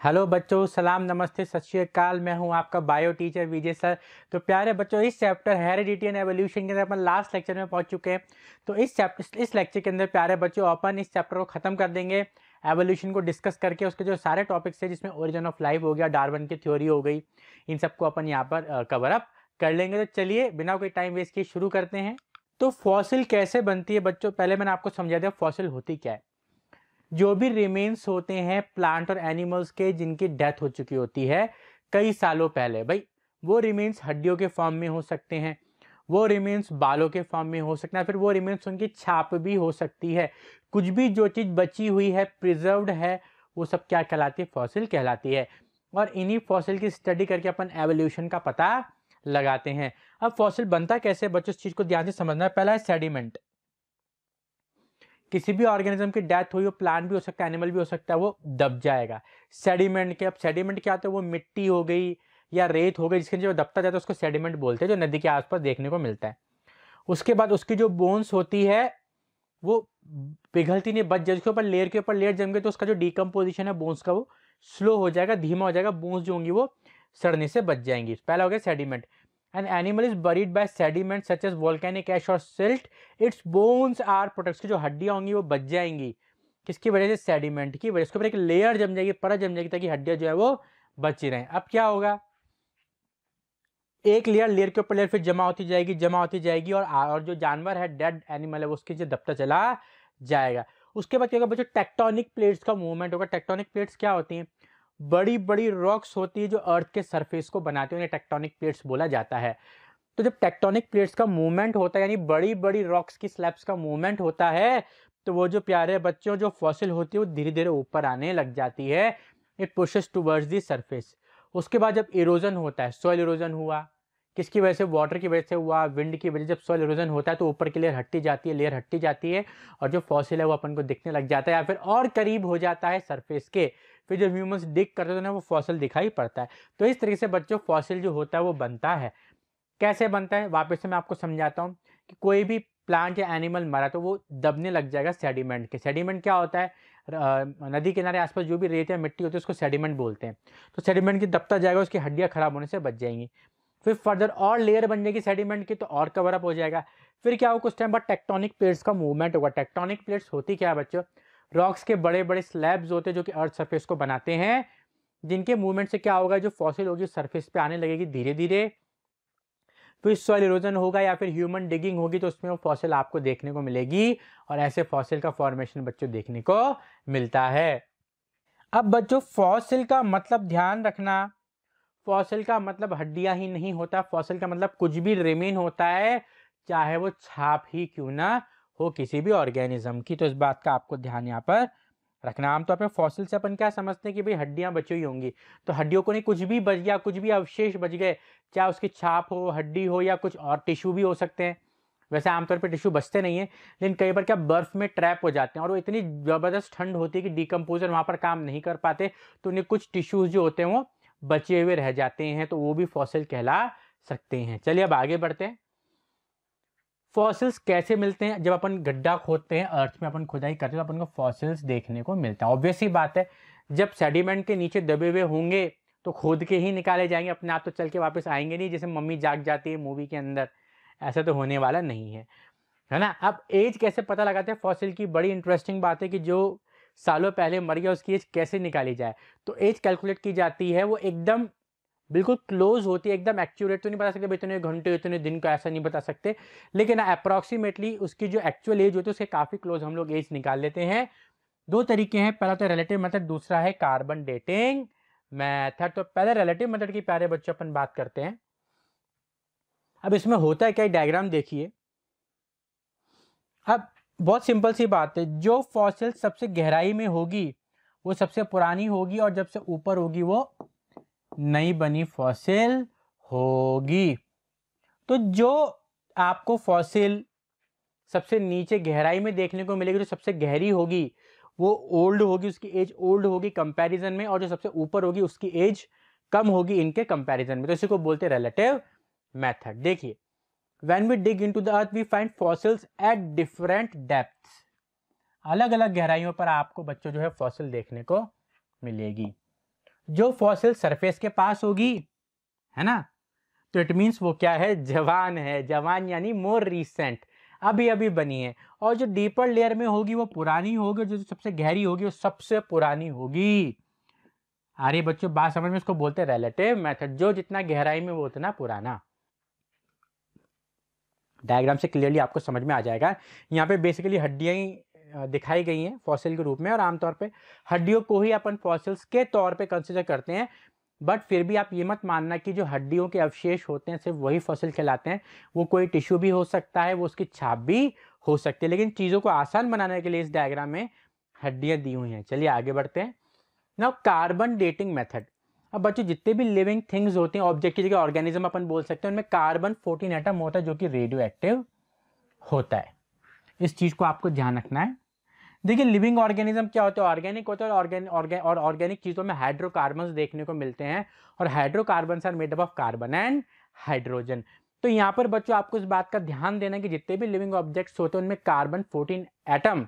Hello बच्चों, सलाम, नमस्ते, सत श्री अकाल। मैं हूं आपका बायो टीचर विजय सर। तो प्यारे बच्चों, इस चैप्टर हेरिडिटी एंड एवोल्यूशन के अंदर अपन लास्ट लेक्चर में पहुंच चुके हैं। तो इस लेक्चर के अंदर प्यारे बच्चों अपन इस चैप्टर को खत्म कर देंगे, एवोल्यूशन को डिस्कस करके उसके जो सारे टॉपिक्स है जिसमें ओरिजिन ऑफ लाइफ हो गया, डार्विन की थ्योरी हो गई, इन सबको अपन यहाँ पर कवर अप कर लेंगे। तो चलिए बिना कोई टाइम वेस्ट किए शुरू करते हैं। तो फॉसिल कैसे बनती है बच्चों, पहले मैंने आपको समझा दिया फॉसिल होती क्या है। जो भी रिमेन्स होते हैं प्लांट और एनिमल्स के जिनकी डेथ हो चुकी होती है कई सालों पहले, भाई वो रिमेन्स हड्डियों के फॉर्म में हो सकते हैं, वो रिमेन्स बालों के फॉर्म में हो सकता है, फिर वो रिमेन्स उनकी छाप भी हो सकती है। कुछ भी जो चीज़ बची हुई है, प्रिजर्व्ड है, वो सब क्या कहलाती है? फॉसिल कहलाती है। और इन्हीं फॉसिल की स्टडी करके अपन एवोल्यूशन का पता लगाते हैं। अब फॉसिल बनता कैसे बच्चों, इस चीज़ को ध्यान से समझना है। पहला है सेडिमेंट। किसी भी ऑर्गेनिज्म की डेथ हुई, वो प्लांट भी हो सकता है, एनिमल भी हो सकता है, वो दब जाएगा सेडिमेंट के। अब सेडिमेंट क्या होता है? वो मिट्टी हो गई या रेत हो गई जिसके जो दबता जाता है उसको सेडिमेंट बोलते हैं, जो नदी के आसपास देखने को मिलता है। उसके बाद उसकी जो बोन्स होती है वो पिघलती नहीं, बच जाए, उसके ऊपर लेयर जम गई तो उसका जो डिकम्पोजिशन है बोन्स का वो स्लो हो जाएगा, धीमा हो जाएगा, बोन्स जो होंगी वो सड़ने से बच जाएंगी। पहला हो गया sediment. An animal is buried by sediment such as volcanic ash or silt. Its bones are protected. की जो हड्डियां होंगी वो बच जाएंगी, किसकी वजह से? सेडिमेंट की वजह से। उसके ऊपर एक लेयर जम जाएगी, परत जम जाएगी, ताकि हड्डियां जो है वो बची रहें। अब क्या होगा? एक लेयर के ऊपर लेयर फिर जमा होती जाएगी और जो जानवर है, डेड एनिमल है, वो उसके जो दबता चला जाएगा। उसके बाद क्या होगा बच्चों? टेक्टोनिक प्लेट्स का मूवमेंट होगा। टेक्टोनिक प्लेट्स क्या होती हैं? बड़ी बड़ी रॉक्स होती है जो अर्थ के सरफेस को बनाते हैं, उन्हें टेक्टोनिक प्लेट्स बोला जाता है। तो जब टेक्टोनिक प्लेट्स का मूवमेंट होता है, यानी बड़ी बड़ी रॉक्स की स्लैब्स का मूवमेंट होता है, तो वो जो प्यारे बच्चों जो फॉसिल होती है वो धीरे धीरे ऊपर आने लग जाती है। It pushes towards the surface. उसके बाद जब इरोजन होता है, सॉइल इरोजन हुआ, किसकी वजह से? वाटर की वजह से हुआ, विंड की वजह से। जब सॉइल इरोजन होता है तो ऊपर की लेयर हटती जाती है और जो फॉसिल है वो अपन को दिखने लग जाता है या फिर और करीब हो जाता है सरफेस के। फिर जब ह्यूमंस डिग करते हैं ना, वो फॉसिल दिखाई पड़ता है। तो इस तरीके से बच्चों फॉसिल जो होता है वो बनता है। कैसे बनता है वापस से मैं आपको समझाता हूँ कि कोई भी प्लांट या एनिमल मरा तो वो दबने लग जाएगा सेडिमेंट के। सेडिमेंट क्या होता है? नदी किनारे आसपास जो भी रेत या मिट्टी होती है उसको सेडिमेंट बोलते हैं। तो सेडिमेंट की दबता जाएगा, उसकी हड्डियां खराब होने से बच जाएंगी। फिर फर्दर और लेयर बन जाएगी सेडिमेंट की, तो और कवर अप हो जाएगा। फिर क्या होगा? कुछ टाइम बाद टेक्टोनिक प्लेट्स का मूवमेंट होगा। टेक्टोनिक प्लेट्स होती क्या है बच्चों? रॉक्स के बड़े बड़े स्लैब्स होते हैं जो कि अर्थ सरफेस को बनाते हैं, जिनके मूवमेंट से क्या होगा? जो फॉसिल होगी सरफेस पे आने लगेगी धीरे धीरे। फिर सॉइल इरोजन होगा या फिर ह्यूमन डिगिंग होगी तो उसमें वो फॉसिल आपको देखने को मिलेगी और ऐसे फॉसिल का फॉर्मेशन बच्चों देखने को मिलता है। अब बच्चों फॉसिल का मतलब ध्यान रखना, फॉसिल का मतलब हड्डियां ही नहीं होता। फॉसिल का मतलब कुछ भी रिमेन होता है, चाहे वो छाप ही क्यों ना हो किसी भी ऑर्गेनिज्म की। तो इस बात का आपको ध्यान यहाँ पर रखना। आमतौर पर फॉसिल से अपन क्या समझते हैं कि भाई हड्डियां बची हुई होंगी, तो हड्डियों को नहीं, कुछ भी बच गया, कुछ भी अवशेष बच गए, चाहे उसकी छाप हो, हड्डी हो या कुछ और टिश्यू भी हो सकते हैं। वैसे आमतौर पर टिश्यू बचते नहीं है, लेकिन कई बार क्या बर्फ में ट्रैप हो जाते हैं और वो इतनी ज़बरदस्त ठंड होती है कि डिकम्पोजर वहाँ पर काम नहीं कर पाते, तो उन्हें कुछ टिश्यूज जो होते हैं वो बचे हुए रह जाते हैं, तो वो भी फॉसिल कहला सकते हैं। चलिए अब आगे बढ़ते हैं। फॉसिल्स कैसे मिलते हैं? जब अपन गड्ढा खोदते हैं, अर्थ में अपन खुदाई करते हैं, तो अपन को फॉसिल्स देखने को मिलता है। ऑब्वियस ही बात है, जब सेडिमेंट के नीचे दबे हुए होंगे तो खोद के ही निकाले जाएंगे, अपने आप तो चल के वापस आएंगे नहीं, जैसे मम्मी जाग जाती है मूवी के अंदर। ऐसा तो होने वाला नहीं है ना। अब एज कैसे पता लगाते हैं फॉसिल की? बड़ी इंटरेस्टिंग बात है कि जो सालों पहले मर गया उसकी एज कैसे निकाली जाए। तो एज कैलकुलेट की जाती है, वो एकदम बिल्कुल क्लोज होती है, एकदम एक्यूरेट तो नहीं बता सकते, इतने घंटे इतने दिन का ऐसा नहीं बता सकते, लेकिन अप्रॉक्सीमेटली उसकी जो एक्चुअल एज होती है उसके काफ़ी क्लोज हम लोग एज निकाल लेते हैं। दो तरीके हैं, पहला तो रिलेटिव मेथड, दूसरा है कार्बन डेटिंग मेथड। तो पहले रिलेटिव मेथड की प्यारे बच्चों अपन बात करते हैं। अब इसमें होता है क्या, डायग्राम देखिए। अब बहुत सिंपल सी बात है, जो फॉसिल सबसे गहराई में होगी वो सबसे पुरानी होगी और जब से ऊपर होगी वो नई बनी फॉसिल होगी। तो जो आपको फॉसिल सबसे नीचे गहराई में देखने को मिलेगी, जो सबसे गहरी होगी वो ओल्ड होगी, उसकी एज ओल्ड होगी कंपैरिजन में, और जो सबसे ऊपर होगी उसकी एज कम होगी इनके कंपैरिजन में। तो इसी को बोलते हैं रिलेटिव मेथड। देखिए, when we dig into the earth we find fossils at different depths. अलग अलग गहराइयों पर आपको बच्चों जो है फॉसिल देखने को मिलेगी। जो फॉसिल सरफेस के पास होगी, है ना, तो इट मीन्स वो क्या है, जवान है। जवान यानी मोर रिसेंट, अभी अभी बनी है। और जो डीपर लेयर में होगी वो पुरानी होगी, जो सबसे गहरी होगी वो सबसे पुरानी होगी। आ रही बच्चों बात समझ में? इसको बोलते हैं रिलेटिव मेथड। जो जितना गहराई में वो उतना पुराना। डायग्राम से क्लियरली आपको समझ में आ जाएगा। यहाँ पे बेसिकली हड्डियां दिखाई गई हैं फॉसिल के रूप में, और आमतौर पे हड्डियों को ही अपन फॉसिल्स के तौर पे कंसिडर करते हैं। बट फिर भी आप ये मत मानना कि जो हड्डियों के अवशेष होते हैं सिर्फ वही फॉसिल कहलाते हैं। वो कोई टिश्यू भी हो सकता है, वो उसकी छाप भी हो सकती है। लेकिन चीज़ों को आसान बनाने के लिए इस डायग्राम में हड्डियां दी हुई हैं। चलिए आगे बढ़ते हैं। Now carbon dating method. अब बच्चों जितने भी लिविंग थिंग्स होते हैं, ऑब्जेक्ट की जगह ऑर्गेनिज्म अपन बोल सकते हैं, उनमें कार्बन 14 एटम होता है जो कि रेडियो एक्टिव होता है। इस चीज को आपको ध्यान रखना है। देखिए लिविंग ऑर्गेनिज्म क्या होता है, ऑर्गेनिक होता है, और ऑर्गेनिक चीजों में हाइड्रोकार्बन्स देखने को मिलते हैं, और hydrocarbons are made up of carbon and hydrogen. तो यहाँ पर बच्चों आपको इस बात का ध्यान देना है कि जितने भी लिविंग ऑब्जेक्ट्स होते हैं उनमें कार्बन 14 एटम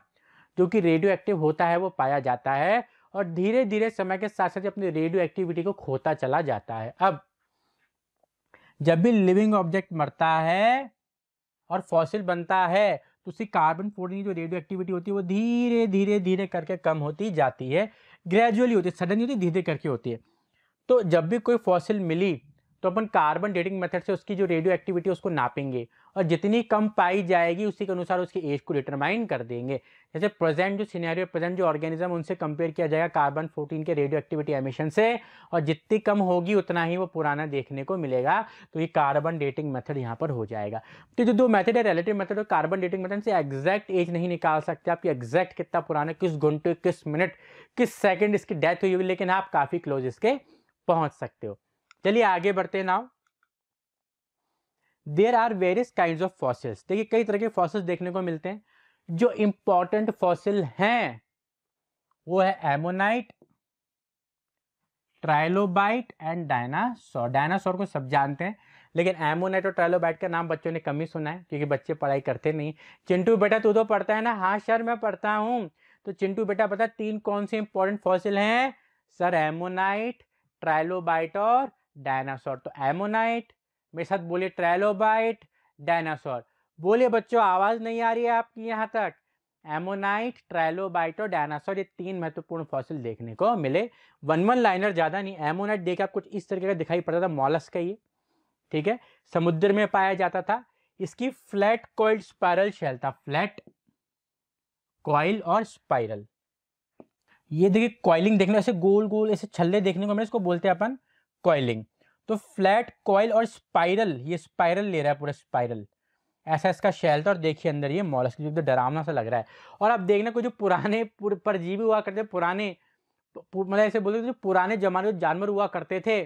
जो कि रेडियो एक्टिव होता है वो पाया जाता है, और धीरे धीरे समय के साथ साथ अपनी रेडियो एक्टिविटी को खोता चला जाता है। अब जब भी लिविंग ऑब्जेक्ट मरता है और फॉसिल बनता है तो उसकी कार्बन 14 जो रेडियो एक्टिविटी होती है वो धीरे धीरे धीरे करके कम होती जाती है। ग्रेजुअली होती है, सडनली होती है, धीरे करके होती है। तो जब भी कोई फॉसिल मिली तो अपन कार्बन डेटिंग मेथड से उसकी जो रेडियो एक्टिविटी उसको नापेंगे, और जितनी कम पाई जाएगी उसी के अनुसार उसकी एज को डिटरमाइन कर देंगे। जैसे प्रेजेंट जो सिनेरियो, प्रेजेंट जो ऑर्गेनिज्म, उनसे कंपेयर किया जाएगा कार्बन 14 के रेडियो एक्टिविटी एमिशन से, और जितनी कम होगी उतना ही वो पुराना देखने को मिलेगा। तो ये कार्बन डेटिंग मेथड यहाँ पर हो जाएगा। तो जो दो मेथड है, रिलेटिव मेथड और कार्बन डेटिंग मेथड, से एग्जैक्ट एज नहीं निकाल सकते आपकी, एग्जैक्ट कितना पुराना, किस घंटे, किस मिनट, किस सेकंड इसकी डेथ हुई होगी, लेकिन आप काफी क्लोज इसके पहुंच सकते हो। चलिए आगे बढ़ते हैं। Now there are various kinds of fossils. देखिए कई तरह के फॉसिल्स देखने को मिलते हैं। जो इंपॉर्टेंट फॉसिल हैं वो है ammonite, trilobite and dinosaur. Dinosaur को सब जानते हैं, लेकिन एमोनाइट और ट्राइलोबाइट का नाम बच्चों ने कम ही सुना है क्योंकि बच्चे पढ़ाई करते नहीं। चिंटू बेटा तू तो पढ़ता है ना? हाँ सर मैं पढ़ता हूँ। तो चिंटू बेटा बता तीन कौन से इंपॉर्टेंट फॉसिल हैं? सर एमोनाइट, ट्राइलोबाइट और डायनासोर। तो एमोनाइट, मेरे साथ बोलिए ट्राइलोबाइट, डायनासोर। बोलिए बच्चों, आवाज नहीं आ रही है आपकी यहाँ तक? एमोनाइट, ट्राइलोबाइट और डायनासोर, ये तीन महत्वपूर्ण फॉसिल देखने को मिले। वन लाइनर ज्यादा नहीं। एमोनाइट देखिए आप कुछ इस तरीके का दिखाई पड़ता था, मॉलस्क का ये, ठीक है, समुद्र में पाया जाता था। इसकी फ्लैट कॉइल्ड स्पाइरल शेल था, फ्लैट कॉइल और स्पाइरल। ये देखिए कॉइलिंग देखने, ऐसे गोल गोल ऐसे छल्ले देखने को मिले, इसको बोलते हैं अपन कॉइलिंग। तो फ्लैट कॉइल और स्पाइरल, ये स्पाइरल ले रहा है पूरा, स्पाइरल ऐसा इसका शेल था। और देखिए अंदर ये मॉलस्क, जो डरावना सा लग रहा है। और आप देखना कोई जो पुराने परजीवी हुआ करते, पुराने मतलब ऐसे बोलते जो पुराने जमाने जो जानवर हुआ करते थे,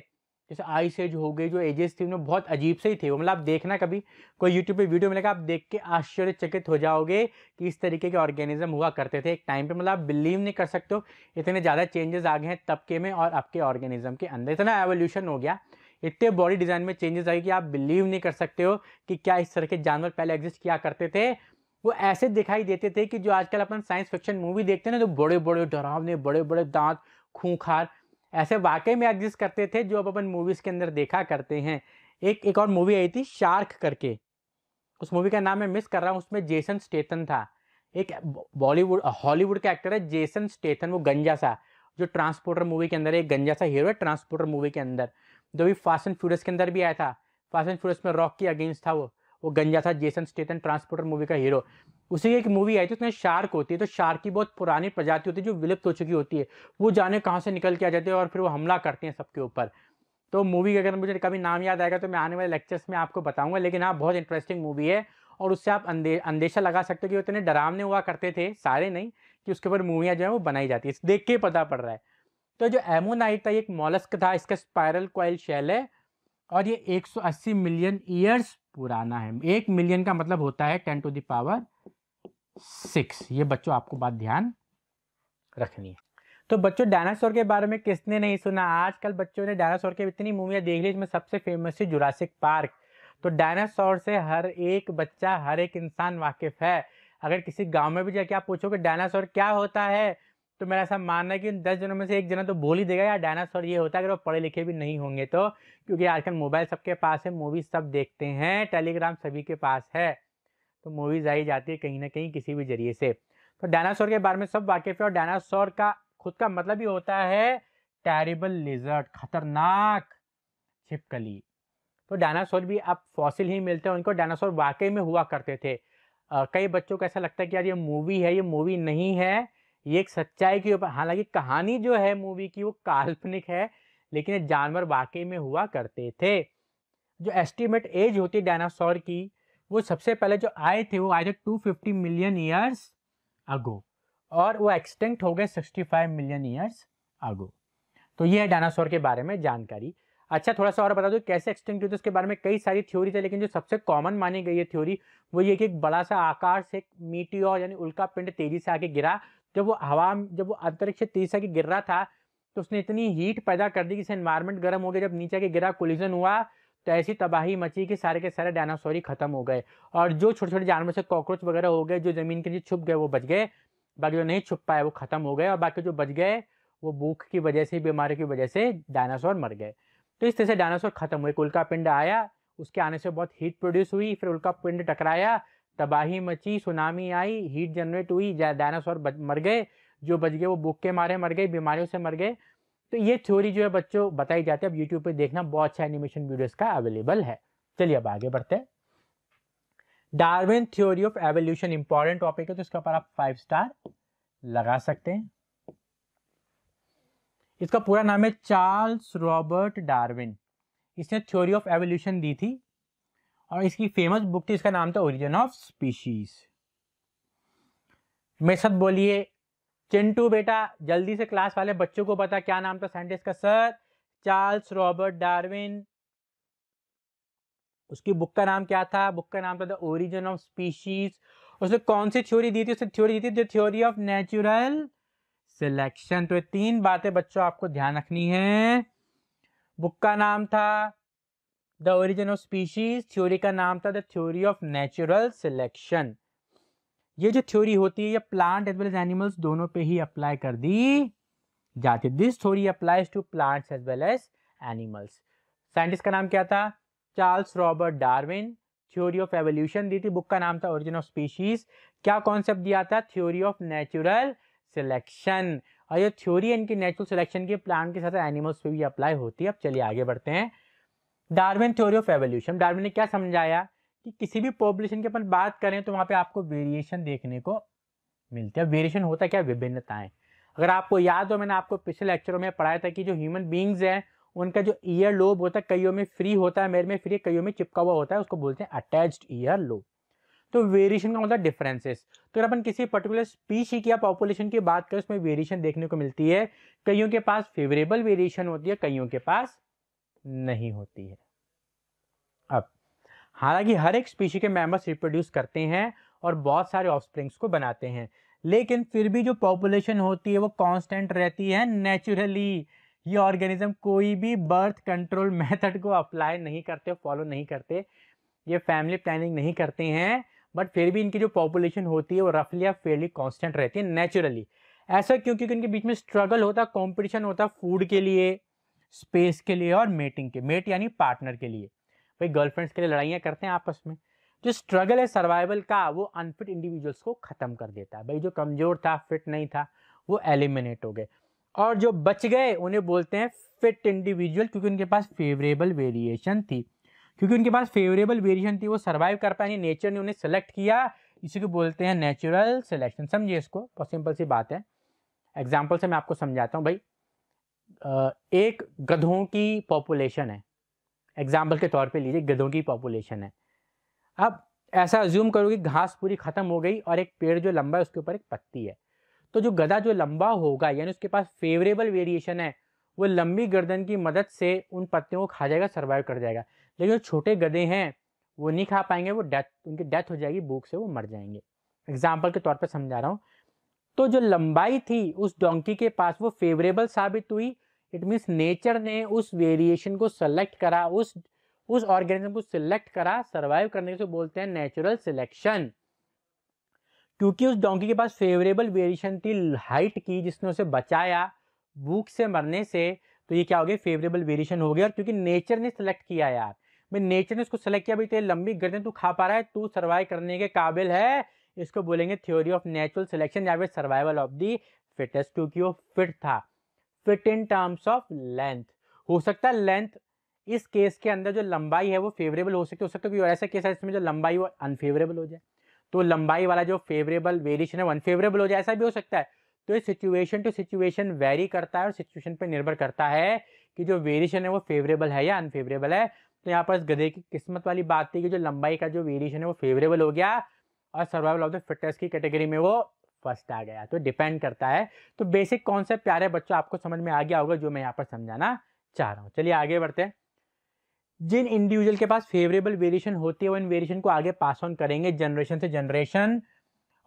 जैसे आइस एज हो गई, जो एजेस थी उनमें बहुत अजीब से ही थे वो। मतलब आप देखना कभी कोई यूट्यूब पे वीडियो मिलेगा, आप देख के आश्चर्यचकित हो जाओगे कि इस तरीके के ऑर्गेनिज्म हुआ करते थे एक टाइम पे। मतलब आप बिलीव नहीं कर सकते हो इतने ज़्यादा चेंजेस आ गए हैं तबके में और आपके ऑर्गेनिज्म के अंदर। इतना एवोल्यूशन हो गया, इतने बॉडी डिज़ाइन में चेंजेस आ गए कि आप बिलीव नहीं कर सकते हो कि क्या इस तरह के जानवर पहले एग्जिस्ट किया करते थे। वो ऐसे दिखाई देते थे कि जो आजकल अपन साइंस फिक्शन मूवी देखते हैं ना, तो बड़े बड़े डरावने, बड़े बड़े दांत, खूंखार, ऐसे वाकई में एग्जिस्ट करते थे जो अब अपन मूवीज के अंदर देखा करते हैं। एक और मूवी आई थी शार्क करके, उस मूवी का नाम मैं मिस कर रहा हूँ, उसमें जेसन स्टेथन था। एक बॉलीवुड हॉलीवुड का एक्टर है जेसन स्टेथन, वो गंजा सा, जो ट्रांसपोर्टर मूवी के अंदर एक गंजा सा हीरो है ट्रांसपोर्टर मूवी के अंदर, जो भी फास्ट एंड फ्यूरियस के अंदर भी आया था। फास्ट एंड फ्यूरियस में रॉक के अगेंस्ट था वो गंजा था जेसन स्टेथन, ट्रांसपोर्टर मूवी का हीरो। उसी की एक मूवी आई थी, उसमें शार्क होती है। तो शार्क की बहुत पुरानी प्रजाति होती है जो विलुप्त हो चुकी होती है, वो जाने कहाँ से निकल के आ जाते हैं और फिर वो हमला करते हैं सबके ऊपर। तो मूवी का अगर मुझे कभी नाम याद आएगा तो मैं आने वाले लेक्चर्स में आपको बताऊंगा। लेकिन हाँ बहुत इंटरेस्टिंग मूवी है, और उससे आप अंदेशा लगा सकते हो कि वो इतने डरावने हुआ करते थे, सारे नहीं, कि उसके ऊपर मूवियाँ जो है वो बनाई जाती है, देख के पता पड़ रहा है। तो जो एमोनाइट था ये एक मॉलस्क था, इसका स्पाइरल कॉइल शेल है, और ये 180 मिलियन ईयर्स पुराना है। 1 मिलियन का मतलब होता है 10⁶। ये बच्चों आपको बात ध्यान रखनी है। तो बच्चों डायनासोर के बारे में किसने नहीं सुना? आजकल बच्चों ने डायनासोर के इतनी मूवियाँ देख ली, इसमें सबसे फेमस है जुरासिक पार्क। तो डायनासोर से हर एक बच्चा, हर एक इंसान वाकिफ है। अगर किसी गांव में भी जाके आप पूछोगे डायनासोर क्या होता है, तो मेरा ऐसा मानना है कि 10 जनों में से एक जना तो बोल ही देगा यार डायनासोर ये होता है, अगर वो पढ़े लिखे भी नहीं होंगे तो, क्योंकि आजकल मोबाइल सबके पास है, मूवीज सब देखते हैं, टेलीग्राम सभी के पास है, तो मूवीज आई जाती है कहीं ना कहीं किसी भी जरिए से। तो डायनासोर के बारे में सब वाकिफ है, और डायनासोर का खुद का मतलब ही होता है टेरिबल लिजर्ड, खतरनाक छिपकली। तो डायनासोर भी अब फॉसिल ही मिलते हैं उनको, डायनासोर वाकई में हुआ करते थे। कई बच्चों को ऐसा लगता है कि यार ये मूवी है, ये मूवी नहीं है, ये एक सच्चाई के ऊपर, हालांकि कहानी जो है मूवी की वो काल्पनिक है, लेकिन ये जानवर वाकई में हुआ करते थे। जो एस्टिमेट एज होती है डायनासोर की, वो सबसे पहले जो आए थे वो आए थे 250 मिलियन ईयर्स अगो, और वो एक्सटिंक्ट हो गए 65 मिलियन ईयर्स अगो। तो ये है डायनासोर के बारे में जानकारी। अच्छा, थोड़ा सा और बता दो कैसे एक्सटिंक्ट हुए थे, उसके बारे में कई सारी थ्योरी थे, लेकिन जो सबसे कॉमन मानी गई है थ्योरी वो ये कि एक बड़ा सा आकार से एक मीटियोर यानी उल्का पिंड तेजी से आके गिरा। जब वो अंतरिक्ष से तेजी से आके गिर रहा था तो उसने इतनी हीट पैदा कर दी कि एनवायरमेंट गर्म हो गया, जब नीचे के गिरा कोलिजन हुआ तो ऐसी तबाही मची कि सारे के सारे डायनासोर ही खत्म हो गए, और जो छोटे छोटे जानवर से कॉकरोच वगैरह हो गए, जो जमीन के नीचे छुप गए वो बच गए, बाकी जो नहीं छुप पाए वो खत्म हो गए, और बाकी जो बच गए वो भूख की वजह से, बीमारी की वजह से डायनासोर मर गए। तो इस तरह से डायनासोर खत्म हुए। उल्का पिंड आया, उसके आने से बहुत हीट प्रोड्यूस हुई, फिर उल्का पिंड टकराया, तबाही मची, सुनामी आई, हीट जनरेट हुई, डायनासोर मर गए, जो बच गए वो भूख के मारे मर गए, बीमारियों से मर गए। तो ये थ्योरी जो है बच्चों बताई जाती है, अब यूट्यूब पे देखना, बहुत अच्छा एनिमेशन वीडियोस का अवेलेबल है। चलिए अब आगे बढ़ते हैं। Darwin theory of evolution important topic है, तो इसके ऊपर आप 5 स्टार लगा सकते हैं। इसका पूरा नाम है चार्ल्स रॉबर्ट डार्विन, इसने थ्योरी ऑफ एवोल्यूशन दी थी, और इसकी फेमस बुक थी, इसका नाम था ओरिजिन ऑफ स्पीशीज। मेरे साथ बोलिए चिंटू बेटा, जल्दी से, क्लास वाले बच्चों को पता क्या नाम था साइंटिस्ट का? Sir Charles Robert Darwin. उसकी बुक का नाम क्या था? बुक का नाम था द ओरिजिन ऑफ स्पीशीज। उसने कौन सी थ्योरी दी थी? उसने थ्योरी दी थी the theory of natural selection. तो ये 3 बातें बच्चों आपको ध्यान रखनी है। बुक का नाम था the origin of species, theory का नाम था the theory of natural selection. ये जो थ्योरी होती है ये plant as well as animals दोनों पे ही अप्लाई कर दी जाती है। This theory applies to plants as well as animals. Scientist का नाम क्या था? Charles Robert Darwin. Theory of evolution दी थी, बुक का नाम था ओरिजिन ऑफ स्पीशीज। क्या कॉन्सेप्ट दिया था? Theory of natural selection. और ये थ्योरी इनकी नेचुरल सिलेक्शन की प्लांट के साथ एनिमल्स पे भी अप्लाई होती है। अब चलिए आगे बढ़ते हैं। Darwin theory of evolution, Darwin ने क्या समझाया कि किसी भी पॉपुलेशन की अपन बात करें तो वहां पे आपको वेरिएशन देखने को मिलती है। वेरिएशन होता क्या? विभिन्नताएं। अगर आपको याद हो, मैंने आपको पिछले लेक्चरों में पढ़ाया था कि जो ह्यूमन बींग्स हैं उनका जो ईयर लोब होता है कईयों में फ्री होता है, मेरे में फ्री, कईयों में चिपका हुआ होता है, उसको बोलते हैं अटैच्ड ईयर लोब। तो वेरिएशन का मतलब डिफरेंसेस। तो अगर अपन किसी पर्टिकुलर स्पीशीज या पॉपुलेशन की बात करें उसमें वेरिएशन देखने को मिलती है। कईयों के पास फेवरेबल वेरिएशन होती है, कईयों के पास नहीं होती है। अब हालांकि हर एक स्पीशी के मेंबर्स रिप्रोड्यूस करते हैं और बहुत सारे ऑफस्प्रिंग्स को बनाते हैं, लेकिन फिर भी जो पॉपुलेशन होती है वो कांस्टेंट रहती है नेचुरली। ये ऑर्गेनिज्म कोई भी बर्थ कंट्रोल मेथड को अप्लाई नहीं करते, फॉलो नहीं करते, ये फैमिली प्लानिंग नहीं करते हैं, बट फिर भी इनकी जो पॉपुलेशन होती है वो रफली या फेयरली कांस्टेंट रहती है नेचुरली। ऐसा क्यों? क्योंकि इनके बीच में स्ट्रगल होता है, कॉम्पिटिशन होता है फूड के लिए, स्पेस के लिए और मेटिंग के, मेट यानी पार्टनर के लिए। भाई गर्लफ्रेंड्स के लिए लड़ाइयाँ करते हैं आपस में। जो स्ट्रगल है सर्वाइवल का वो अनफिट इंडिविजुअल्स को खत्म कर देता है। भाई जो कमजोर था, फिट नहीं था, वो एलिमिनेट हो गए, और जो बच गए उन्हें बोलते हैं फिट इंडिविजुअल, क्योंकि उनके पास फेवरेबल वेरिएशन थी। क्योंकि उनके पास फेवरेबल वेरिएशन थी वो सर्वाइव कर पाए, नेचर ने उन्हें सेलेक्ट किया, इसी को बोलते हैं नेचुरल सिलेक्शन। समझिए इसको, बहुत सिंपल सी बात है। एग्जाम्पल से मैं आपको समझाता हूँ। भाई एक गधों की पॉपुलेशन है, एग्जाम्पल के तौर पे लीजिए गधों की पॉपुलेशन है। अब ऐसा अज्यूम करो कि घास पूरी खत्म हो गई और एक पेड़ जो लंबा है उसके ऊपर एक पत्ती है, तो जो गधा जो लंबा होगा यानी उसके पास फेवरेबल वेरिएशन है, वो लंबी गर्दन की मदद से उन पत्तियों को खा जाएगा, सर्वाइव कर जाएगा। लेकिन जो छोटे गधे हैं वो नहीं खा पाएंगे, वो उनकी डेथ हो जाएगी, भूख से वो मर जाएंगे। एग्जाम्पल के तौर पर समझा रहा हूँ। तो जो लंबाई थी उस डोंकी के पास वो फेवरेबल साबित हुई। इट मीन्स नेचर ने उस वेरिएशन को सेलेक्ट करा, उस ऑर्गेनिज्म को सिलेक्ट करा सर्वाइव करने से, बोलते हैं नेचुरल सिलेक्शन। क्योंकि उस डोंकी के पास फेवरेबल वेरिएशन थी हाइट की, जिसने उसे बचाया भूख से मरने से, तो ये क्या हो गया, फेवरेबल वेरिएशन हो गया। और क्योंकि नेचर ने सेलेक्ट किया यार, भाई नेचर ने उसको सेलेक्ट किया, भाई तेरी लंबी गर्दन तू खा पा रहा है, तू सर्वाइव करने के काबिल है, इसको बोलेंगे थ्योरी ऑफ नेचुरल सिलेक्शन या फिर सर्वाइवल ऑफ द फिटेस्ट, क्योंकि वो फिट था। Fit in terms of length, हो सकता है लेंथ इस केस के अंदर जो लंबाई है वो फेवरेबल हो सकता है कोई ऐसा केस है इसमें जो लंबाई वो अनफेवरेबल हो जाए, तो लंबाई वाला जो फेवरेबल वेरिएशन है वो अनफेवरेबल हो जाए, ऐसा भी हो सकता है। तो ये सिचुएशन टू सिचुएशन वेरी करता है और सिचुएशन पे निर्भर करता है कि जो वेरिएशन है वो फेवरेबल है या अनफेवरेबल है। तो यहाँ पर इस गधे की किस्मत वाली बात थी कि जो लंबाई का जो वेरिएशन है वो फेवरेबल हो गया और सर्वाइवल ऑफ द फिटेस्ट की कैटेगरी में वो फर्स्ट आ गया। तो डिपेंड करता है। तो बेसिक कॉन्सेप्ट प्यारे बच्चों आपको समझ में आ गया होगा जो मैं यहाँ पर समझाना चाह रहा हूँ। चलिए आगे बढ़ते हैं। जिन इंडिविजुअल के पास फेवरेबल वेरिएशन होती है वो इन वेरिएशन को आगे पास ऑन करेंगे जनरेशन से जनरेशन,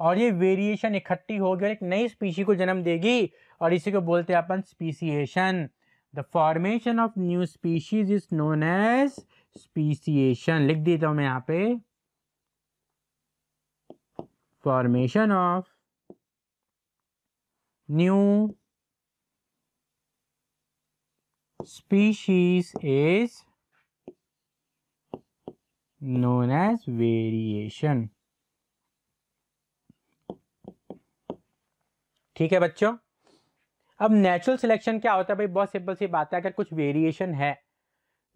और ये वेरिएशन इकट्ठी होकर एक नई स्पीशी को जन्म देगी और इसी को बोलते हैं अपन speciation. The formation of new species is known as speciation. लिख देता हूं मैं यहाँ पे, formation of new species is known as variation। ठीक है बच्चों। अब नेचुरल सिलेक्शन क्या होता है भाई, बहुत सिंपल सी बात है। अगर कुछ वेरिएशन है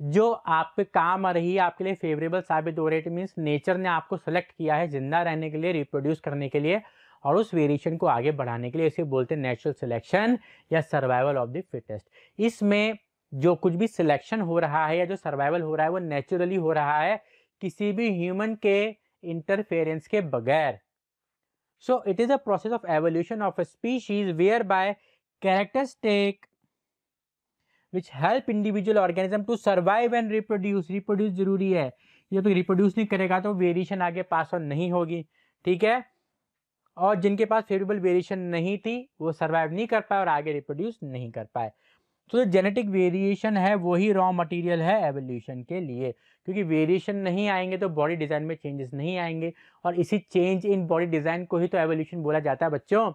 जो आप पे काम आ रही है, आपके लिए फेवरेबल साबित हो रही है, मीन्स नेचर ने आपको सेलेक्ट किया है जिंदा रहने के लिए, रिप्रोड्यूस करने के लिए और उस वेरिएशन को आगे बढ़ाने के लिए, इसे बोलते हैं नेचुरल सिलेक्शन या सर्वाइवल ऑफ द फिटेस्ट। इसमें जो कुछ भी सिलेक्शन हो रहा है या जो सर्वाइवल हो रहा है वो नेचुरली हो रहा है, किसी भी ह्यूमन के इंटरफेरेंस के बगैर। So it is a process of evolution of a species whereby characteristic which help individual organism to survive and reproduce. Reproduce जरूरी है, ये तो रिप्रोड्यूस नहीं करेगा तो वेरिएशन आगे पास ऑन नहीं होगी। ठीक है। और जिनके पास फेवरेबल वेरिएशन नहीं थी वो सर्वाइव नहीं कर पाए और आगे रिप्रोड्यूस नहीं कर पाए। तो जो जेनेटिक वेरिएशन है वही रॉ मटेरियल है एवोल्यूशन के लिए, क्योंकि वेरिएशन नहीं आएंगे तो बॉडी डिजाइन में चेंजेस नहीं आएंगे, और इसी चेंज इन बॉडी डिजाइन को ही तो एवोल्यूशन बोला जाता है बच्चों।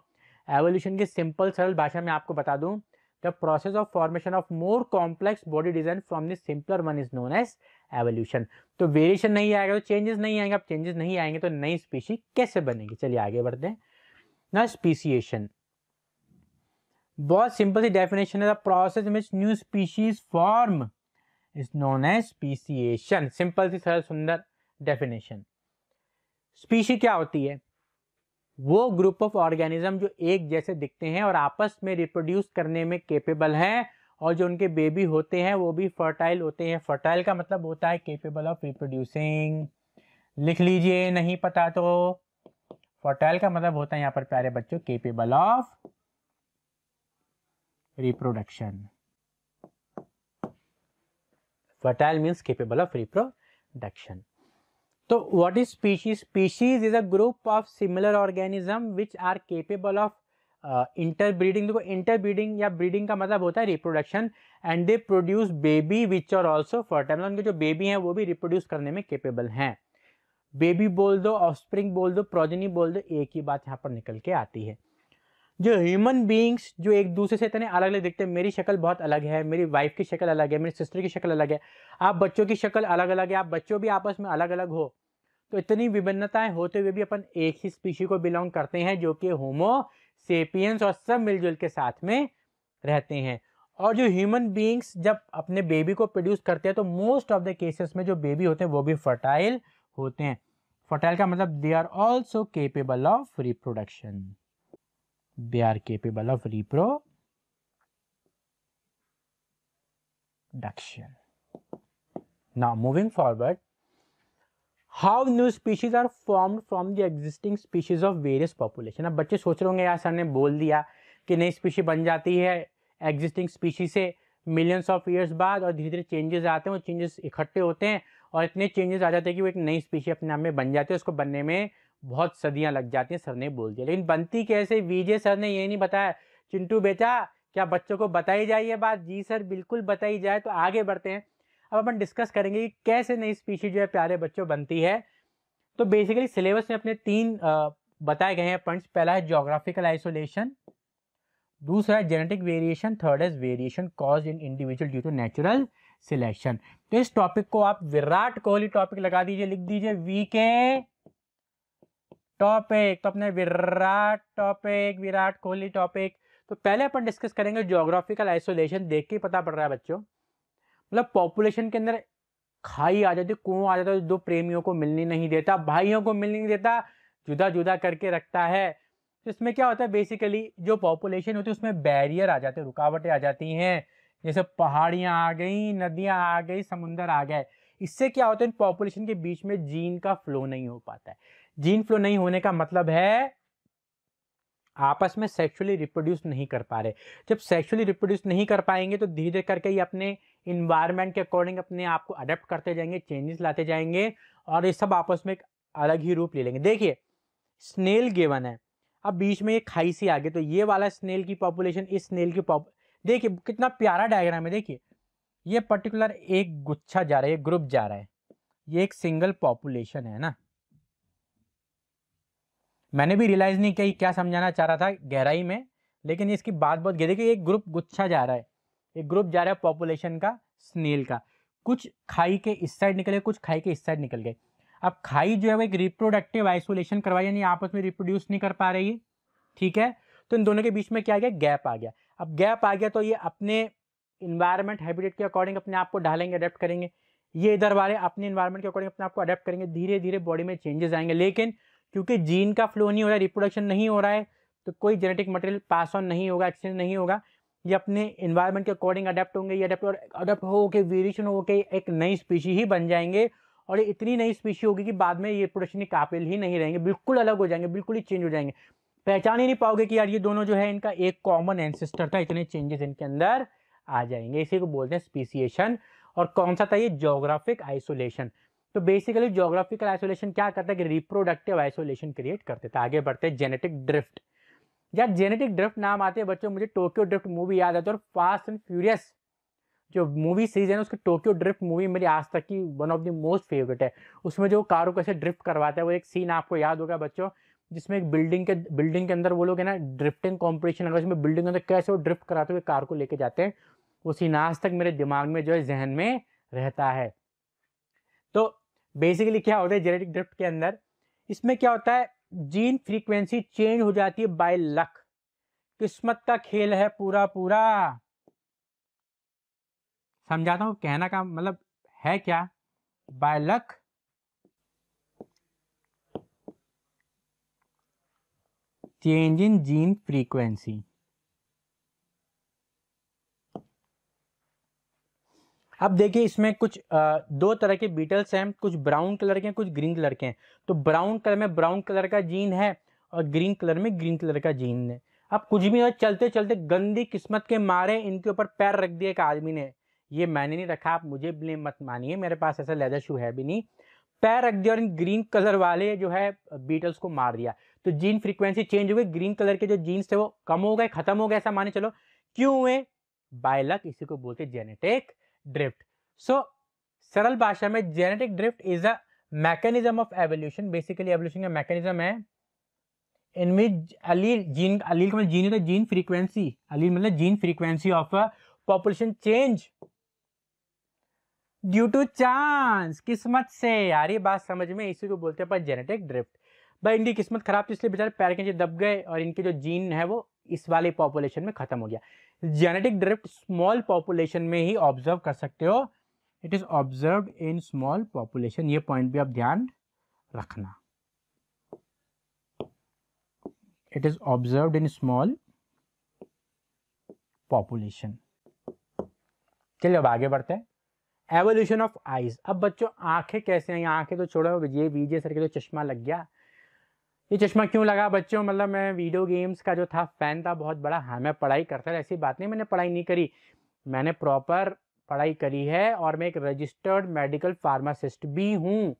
एवोल्यूशन की सिंपल सरल भाषा में आपको बता दूं, the process of formation of more complex body design from the simpler one is known as evolution. तो वेरिएशन नहीं आएगा तो चेंजेस नहीं आएंगे, अब चेंजेस नहीं आएंगे तो नई स्पीशी कैसे बनेगी। चलिए आगे बढ़ते हैं ना। स्पीसिएशन बहुत सिंपल सी डेफिनेशन है, the process in which new species form is known as speciation. Simple सी सरल सुंदर डेफिनेशन। स्पीशी क्या होती है, वो ग्रुप ऑफ ऑर्गेनिज्म जो एक जैसे दिखते हैं और आपस में रिप्रोड्यूस करने में केपेबल हैं, और जो उनके बेबी होते हैं वो भी फर्टाइल होते हैं। फर्टाइल का मतलब होता है केपेबल ऑफ रिप्रोड्यूसिंग। लिख लीजिए, नहीं पता तो फर्टाइल का मतलब होता है यहाँ पर प्यारे बच्चों capable of reproduction। fertile means capable of reproduction। तो what is species? Species is a group of similar organism which are capable of interbreeding। देखो interbreeding या breeding का मतलब होता है reproduction, and they produce baby which are also fertile। मतलब उनके जो बेबी हैं वो भी reproduce करने में capable हैं। बेबी बोल दो, ऑफस्प्रिंग बोल दो, प्रोजेनी बोल दो, एक ही बात यहाँ पर निकल के आती है। जो ह्यूमन बीइंग्स जो एक दूसरे से इतने अलग अलग दिखते हैं, मेरी शक्ल बहुत अलग है, मेरी वाइफ की शक्ल अलग है, मेरी सिस्टर की शक्ल अलग है, आप बच्चों की शक्ल अलग अलग है, आप बच्चों भी आपस में अलग अलग हो, तो इतनी विभिन्नताएं होते हुए भी अपन एक ही स्पीशी को बिलोंग करते हैं जो कि होमो सेपियंस, और सब मिलजुल के साथ में रहते हैं। और जो ह्यूमन बीइंग्स जब अपने बेबी को प्रोड्यूस करते हैं तो मोस्ट ऑफ द केसेस में जो बेबी होते हैं वो भी फर्टाइल होते हैं। फर्टाइल का मतलब they are also capable of reproduction. They are capable of reproduction। Now moving forward, how new species are formed from the existing species of various population। अब बच्चे सोच रहे होंगे यार सर ने बोल दिया कि नई स्पीशी बन जाती है एग्जिस्टिंग स्पीशी से मिलियंस ऑफ ईयर्स बाद, और धीरे धीरे चेंजेस आते हैं, वो चेंजेस इकट्ठे होते हैं और इतने चेंजेस आ जाते हैं कि वो एक नई स्पीशी अपने आप में बन जाती है। उसको बनने में बहुत सदियां लग जाती हैं, सर ने बोल दिया। लेकिन बनती कैसे, विजय सर ने ये नहीं बताया। चिंटू बेटा क्या बच्चों को बताई जाए ये बात? जी सर बिल्कुल बताई जाए। तो आगे बढ़ते हैं, अब अपन डिस्कस करेंगे कि कैसे नई स्पीशी जो है प्यारे बच्चों बनती है। तो बेसिकली सिलेबस में अपने 3 बताए गए हैं पॉइंट्स। पहला है ज्योग्राफिकल आइसोलेशन, दूसरा है जेनेटिक वेरिएशन, थर्ड है variation cause in individual due to natural selection. तो इस टॉपिक को आप विराट कोहली टॉपिक लगा दीजिए, लिख दीजिए वी के टॉपिक। तो अपने विराट कोहली टॉपिक। तो पहले अपन डिस्कस करेंगे ज्योग्राफिकल आइसोलेशन। देख के पता पड़ रहा है बच्चों, मतलब पॉपुलेशन के अंदर खाई आ जाती, कुआं आ जाता है, दो प्रेमियों को मिलने नहीं देता, भाइयों को मिलने नहीं देता, जुदा जुदा करके रखता है। तो इसमें क्या होता है, बेसिकली जो पॉपुलेशन होती है उसमें बैरियर आ जाते हैं, रुकावटें आ जाती हैं, जैसे पहाड़ियां आ गई, नदियां आ गई, समुंदर आ गए। इससे क्या होता है, इन पॉपुलेशन के बीच में जीन का फ्लो नहीं हो पाता है। जीन फ्लो नहीं होने का मतलब है आपस में सेक्सुअली रिप्रोड्यूस नहीं कर पा रहे। जब सेक्सुअली रिप्रोड्यूस नहीं कर पाएंगे तो धीरे धीरे करके ये अपने इन्वायरमेंट के अकॉर्डिंग अपने आप को अडेप्ट करते जाएंगे, चेंजेस लाते जाएंगे, और ये सब आपस में एक अलग ही रूप ले लेंगे। देखिए स्नेल गिवन है, अब बीच में ये खाई सी आ गई, तो ये वाला स्नेल की पॉपुलेशन, इस स्नेल की देखिए कितना प्यारा डायग्राम है। देखिए ये पर्टिकुलर एक गुच्छा जा रहा है, ये ग्रुप जा रहा है, ये एक सिंगल पॉपुलेशन है ना। मैंने भी रियलाइज नहीं किया क्या समझाना चाह रहा था गहराई में, लेकिन इसकी बात बहुत गहरी कि एक ग्रुप गुच्छा जा रहा है, एक ग्रुप जा रहा है पॉपुलेशन का, स्नेल का। कुछ खाई के इस साइड निकले, कुछ खाई के इस साइड निकल गए। अब खाई जो है वो एक रिप्रोडक्टिव आइसोलेशन करवाई, यानी आपस में रिप्रोड्यूस नहीं कर पा रही है, ठीक है। तो इन दोनों के बीच में क्या आ गया, गैप आ गया। अब गैप आ गया तो ये अपने इन्वायरमेंट हैबिटेट के अकॉर्डिंग अपने आप को ढालेंगे, अडेप्ट करेंगे। ये इधर वाले अपने इन्वायरमेंट के अकॉर्डिंग अपने आप को अडेप्ट करेंगे, धीरे धीरे बॉडी में चेंजेस आएंगे। लेकिन क्योंकि जीन का फ्लो नहीं हो रहा है, रिप्रोडक्शन नहीं हो रहा है, तो कोई जेनेटिक मटेरियल पास ऑन नहीं होगा, एक्सचेंज नहीं होगा। ये अपने इन्वायरमेंट के अकॉर्डिंग अडेप्ट होंगे, ये अडेप्ट होके वेरिएशन होके एक नई स्पीशी ही बन जाएंगे, और ये इतनी नई स्पीशी होगी कि बाद में ये रिप्रोडक्शन के काबिल ही नहीं रहेंगे, बिल्कुल अलग हो जाएंगे, बिल्कुल ही चेंज हो जाएंगे। पहचान ही नहीं पाओगे कि यार ये दोनों जो है इनका एक कॉमन एंसेस्टर था, इतने चेंजेस इनके अंदर आ जाएंगे। इसी को बोलते हैं स्पीसिएशन। और कौन सा था ये, ज्योग्राफिक आइसोलेशन। तो बेसिकली ज्योग्राफिकल आइसोलेशन क्या करता है कि रिप्रोडक्टिव आइसोलेशन क्रिएट करते थे। आगे बढ़ते हैं जेनेटिक ड्रिफ्ट। यार जेनेटिक ड्रिफ्ट नाम आते हैं बच्चों, मुझे टोक्यो ड्रिफ्ट मूवी याद आती है, और फास्ट एंड फ्यूरियस जो मूवी सीरीज है ना, उसकी टोक्यो ड्रिफ्ट मूवी मेरी आज तक की one of the most favourite है। उसमें जो कारों को ऐसे ड्रिफ्ट करवाता है, वो एक सीन आपको याद होगा बच्चों, जिसमें एक बिल्डिंग के अंदर वो लोग है ना ड्रिफ्टिंग कॉम्पिटिशन लगा, उसमें बिल्डिंग के अंदर कैसे वो ड्रिफ्ट कराते हुए कार को लेके जाते हैं, वो सीन आज तक मेरे दिमाग में जो है जहन में रहता है। तो बेसिकली क्या होता है जेनेटिक ड्रिफ्ट के अंदर, इसमें क्या होता है, जीन फ्रीक्वेंसी चेंज हो जाती है बाय लक। किस्मत का खेल है पूरा पूरा। समझाता हूं, कहना का मतलब है क्या, by luck change in gene frequency. अब देखिए इसमें कुछ दो तरह के बीटल्स हैं, कुछ ब्राउन कलर के हैं, कुछ ग्रीन कलर के हैं। तो ब्राउन कलर में ब्राउन कलर का जीन है, और ग्रीन कलर में ग्रीन कलर का जीन है। अब कुछ भी हो, चलते चलते गंदी किस्मत के मारे इनके ऊपर पैर रख दिया एक आदमी ने। ये मैंने नहीं रखा, आप मुझे ब्लेम मत मानिए, मेरे पास ऐसा लेदर शू है भी नहीं। पैर रख दिया और इन ग्रीन कलर वाले जो है बीटल्स को मार दिया, तो जीन फ्रीक्वेंसी चेंज हो गई। ग्रीन कलर के जो जीन्स थे वो कम हो गए, खत्म हो गए, ऐसा माने चलो। क्यों हुए, बाय लक। इसी को बोलते जेनेटिक ड्रिफ्ट। सो सरल भाषा में genetic drift is a mechanism of evolution. Basically evolution का मैकेनिज्म है इनमें अलील जीन, अलील का मतलब जीन होता है जीन फ्रीक्वेंसी, अलील मतलब gene frequency of a population change due to chance, किस्मत से। यार ये बात समझ में, इसी को बोलते हैं पर जेनेटिक ड्रिफ्ट। भाई इनकी किस्मत खराब थी इसलिए बेचारे पैर के नीचे दब गए, और इनके जो जीन है वो इस वाले पॉपुलेशन में खत्म हो गया। जेनेटिक ड्रिफ्ट स्मॉल पॉपुलेशन में ही ऑब्जर्व कर सकते हो, it is observed in small population. ये पॉइंट भी आप ध्यान रखना, it is observed in small population. चलिए अब आगे बढ़ते हैं, एवोल्यूशन ऑफ आईज। अब बच्चों आंखें कैसे हैं, आंखें तो छोड़ो, ये विजय सर के तो चश्मा लग गया। ये चश्मा क्यों लगा बच्चों, मतलब मैं वीडियो गेम्स का जो था फैन था बहुत बड़ा। हाँ मैं पढ़ाई करता था, ऐसी बात नहीं मैंने पढ़ाई नहीं करी, मैंने प्रॉपर पढ़ाई करी है, और मैं एक रजिस्टर्ड मेडिकल फार्मासिस्ट भी हूँ।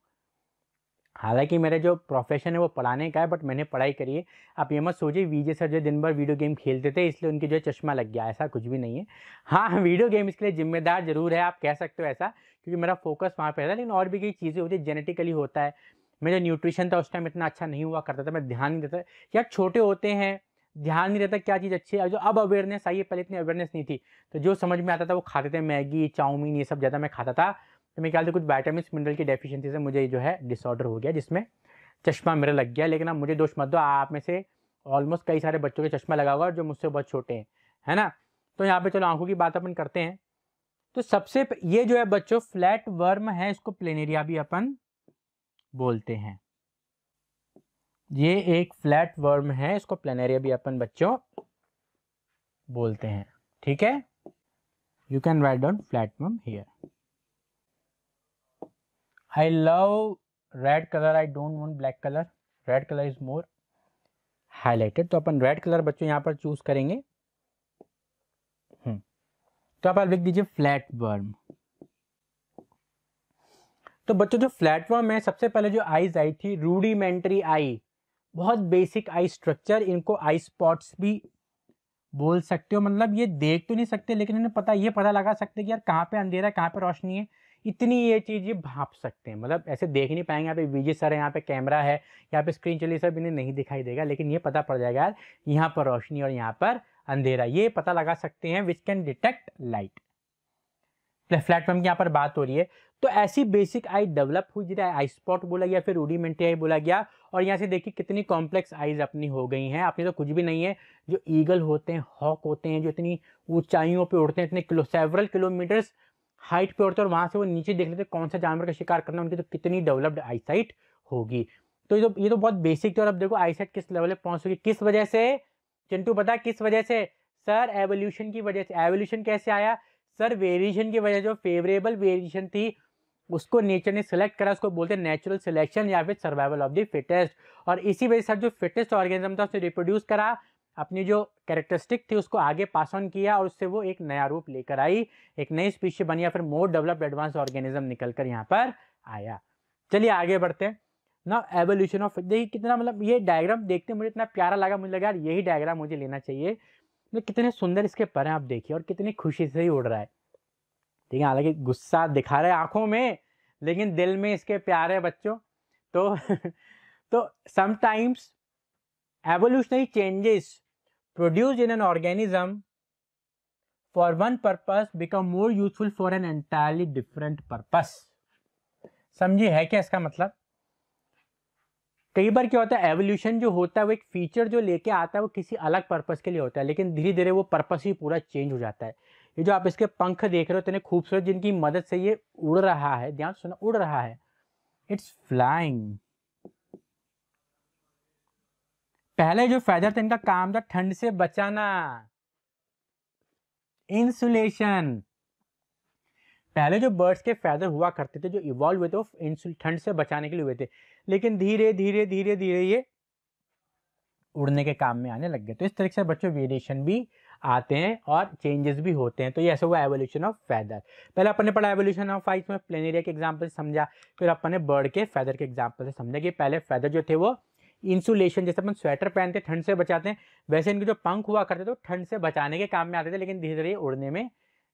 हालांकि मेरा जो प्रोफेशन है वो पढ़ाने का है, बट मैंने पढ़ाई करी है। आप ये मत सोचिए विजय सर जो दिन भर वीडियो गेम खेलते थे इसलिए उनकी जो चश्मा लग गया, ऐसा कुछ भी नहीं है। हाँ वीडियो गेम इसके लिए जिम्मेदार जरूर है, आप कह सकते हो ऐसा, क्योंकि मेरा फोकस वहाँ पे था। लेकिन और भी कई चीज़ें होती है, जेनेटिकली होता है। मेरा न्यूट्रिशन था उस टाइम इतना अच्छा नहीं हुआ करता था, मैं ध्यान नहीं देता यार, छोटे होते हैं ध्यान नहीं रहता क्या चीज़ अच्छी है। जो अब अवेयरनेस आई है, पहले इतनी अवेयरनेस नहीं थी, तो जो समझ में आता था वो खाते थे, मैगी चाउमीन ये सब ज़्यादा मैं खाता था। तो मेरे ख्याल से कुछ विटामिन मिनरल की डेफिशिएंसी से मुझे जो है डिसऑर्डर हो गया, जिसमें चश्मा मेरा लग गया। लेकिन अब मुझे दोष मत दो, आप में से ऑलमोस्ट कई सारे बच्चों के चश्मा लगा हुआ जो मुझसे बहुत छोटे हैं, है ना। तो यहाँ पे चलो आंखों की बात अपन करते हैं। तो सबसे ये जो है बच्चों फ्लैट वर्म है, इसको प्लेनेरिया भी अपन बोलते हैं। ये एक फ्लैट वर्म है, इसको प्लेनेरिया भी अपन बच्चों बोलते हैं, ठीक है। You can write down flat worm here. I love red colour, I don't want black colour, red colour is more highlighted. तो अपन रेड कलर बच्चों यहाँ पर चूज करेंगे। तो आप लिख दीजिए फ्लैट वर्म। तो बच्चों जो फ्लैट वर्म है, सबसे पहले जो आईज आई थी रूडिमेंट्री आई, बहुत बेसिक आई स्ट्रक्चर, इनको आई स्पॉट्स भी बोल सकते हो। मतलब ये देख तो नहीं सकते, लेकिन इन्हें ये पता लगा सकते हैं कि यार कहाँ पे अंधेरा है कहाँ पे रोशनी है, इतनी ये चीज़ ये भाप सकते हैं। मतलब ऐसे देख नहीं पाएंगे, यहाँ पे वीजे सर है, यहाँ पे कैमरा है, यहाँ पे स्क्रीन चली, सब इन्हें नहीं दिखाई देगा, लेकिन ये पता पड़ जाएगा यार यहाँ पर रोशनी और यहाँ पर अंधेरा, ये पता लगा सकते हैं, which can detect light. Platform की यहाँ पर बात हो रही है। तो ऐसी बेसिक आई डेवलप हुई, जिसे आई स्पॉट बोला गया, फिर रूडिमेंट्री आई बोला गया। और यहाँ से देखिए कितनी कॉम्प्लेक्स आईज अपनी हो गई हैं। अपनी तो कुछ भी नहीं है, जो ईगल होते हैं, हॉक होते हैं, जो इतनी ऊंचाइयों पे उड़ते हैं, इतने सेवरल किलोमीटर्स हाइट पे उड़ते हैं, और वहां से वो नीचे देख लेते कौन सा जानवर का शिकार करना, उनकी तो कितनी डेवलप्ड आईसाइट होगी। तो ये तो बहुत बेसिक थी। और अब देखो आईसाइट किस लेवल पे पहुंच चुकी, किस वजह से चिंटू पता किस वजह से? सर एवोल्यूशन की वजह से। एवोल्यूशन कैसे आया सर? वेरिएशन की वजह, जो फेवरेबल वेरिएशन थी उसको नेचर ने सिलेक्ट करा, उसको बोलते हैं नेचुरल सिलेक्शन या फिर सर्वाइवल ऑफ द फिटेस्ट। और इसी वजह से जो फिटेस्ट ऑर्गेनिज्म था उसे रिप्रोड्यूस करा, अपनी जो कैरेक्टरिस्टिक थी उसको आगे पास ऑन किया, और उससे वो एक नया रूप लेकर आई, एक नई स्पीशीज बनी, या फिर मोर डेवलप्ड एडवांस ऑर्गेनिज्म निकलकर यहाँ पर आया। चलिए आगे बढ़ते हैं ना। एवोल्यूशन ऑफ, देखिए कितना, मतलब ये डायग्राम देखते मुझे इतना प्यारा लगा, मुझे लगा यार यही डायग्राम मुझे लेना चाहिए। तो कितने सुंदर इसके पर हैं आप देखिए, और कितनी खुशी से ही उड़ रहा है, ठीक है। हालांकि गुस्सा दिखा रहे आंखों में, लेकिन दिल में इसके प्यार है बच्चों। तो तो sometimes evolutionary changes produced in an organism for one purpose become more useful for an entirely different purpose. समझिए है क्या इसका मतलब? कई बार क्या होता है, एवोल्यूशन जो होता है वो एक फीचर जो लेके आता है वो किसी अलग पर्पस के लिए होता है, लेकिन धीरे धीरे वो पर्पस ही पूरा चेंज हो जाता है। ये जो आप इसके पंख देख रहे हो इतने खूबसूरत, जिनकी मदद से ये उड़ रहा है, ध्यान सुनो, उड़ रहा है, इट्स फ्लाइंग। पहले जो फेदर थे इनका काम था ठंड से बचाना, इंसुलेशन। पहले जो बर्ड्स के फेदर हुआ करते थे, जो इवॉल्व हुए थे, वो ठंड से बचाने के लिए हुए थे, लेकिन धीरे धीरे धीरे धीरे ये उड़ने के काम में आने लग गए। तो इस तरीके से बच्चों वेरिएशन भी आते हैं और चेंजेस भी होते हैं। तो ये ऐसा हुआ एवोल्यूशन ऑफ फेदर। पहले अपन ने पढ़ा एवोल्यूशन ऑफ आइस में प्लेनेरिया के एग्जांपल से समझा, फिर अपन ने बर्ड के फेदर के एग्जांपल से समझा कि पहले फेदर जो थे वो इंसुलेशन, जैसे अपन स्वेटर पहनते ठंड से बचाते हैं, वैसे इनके जो पंख हुआ करते थे वो ठंड से बचाने के काम में आते थे, लेकिन धीरे धीरे उड़ने में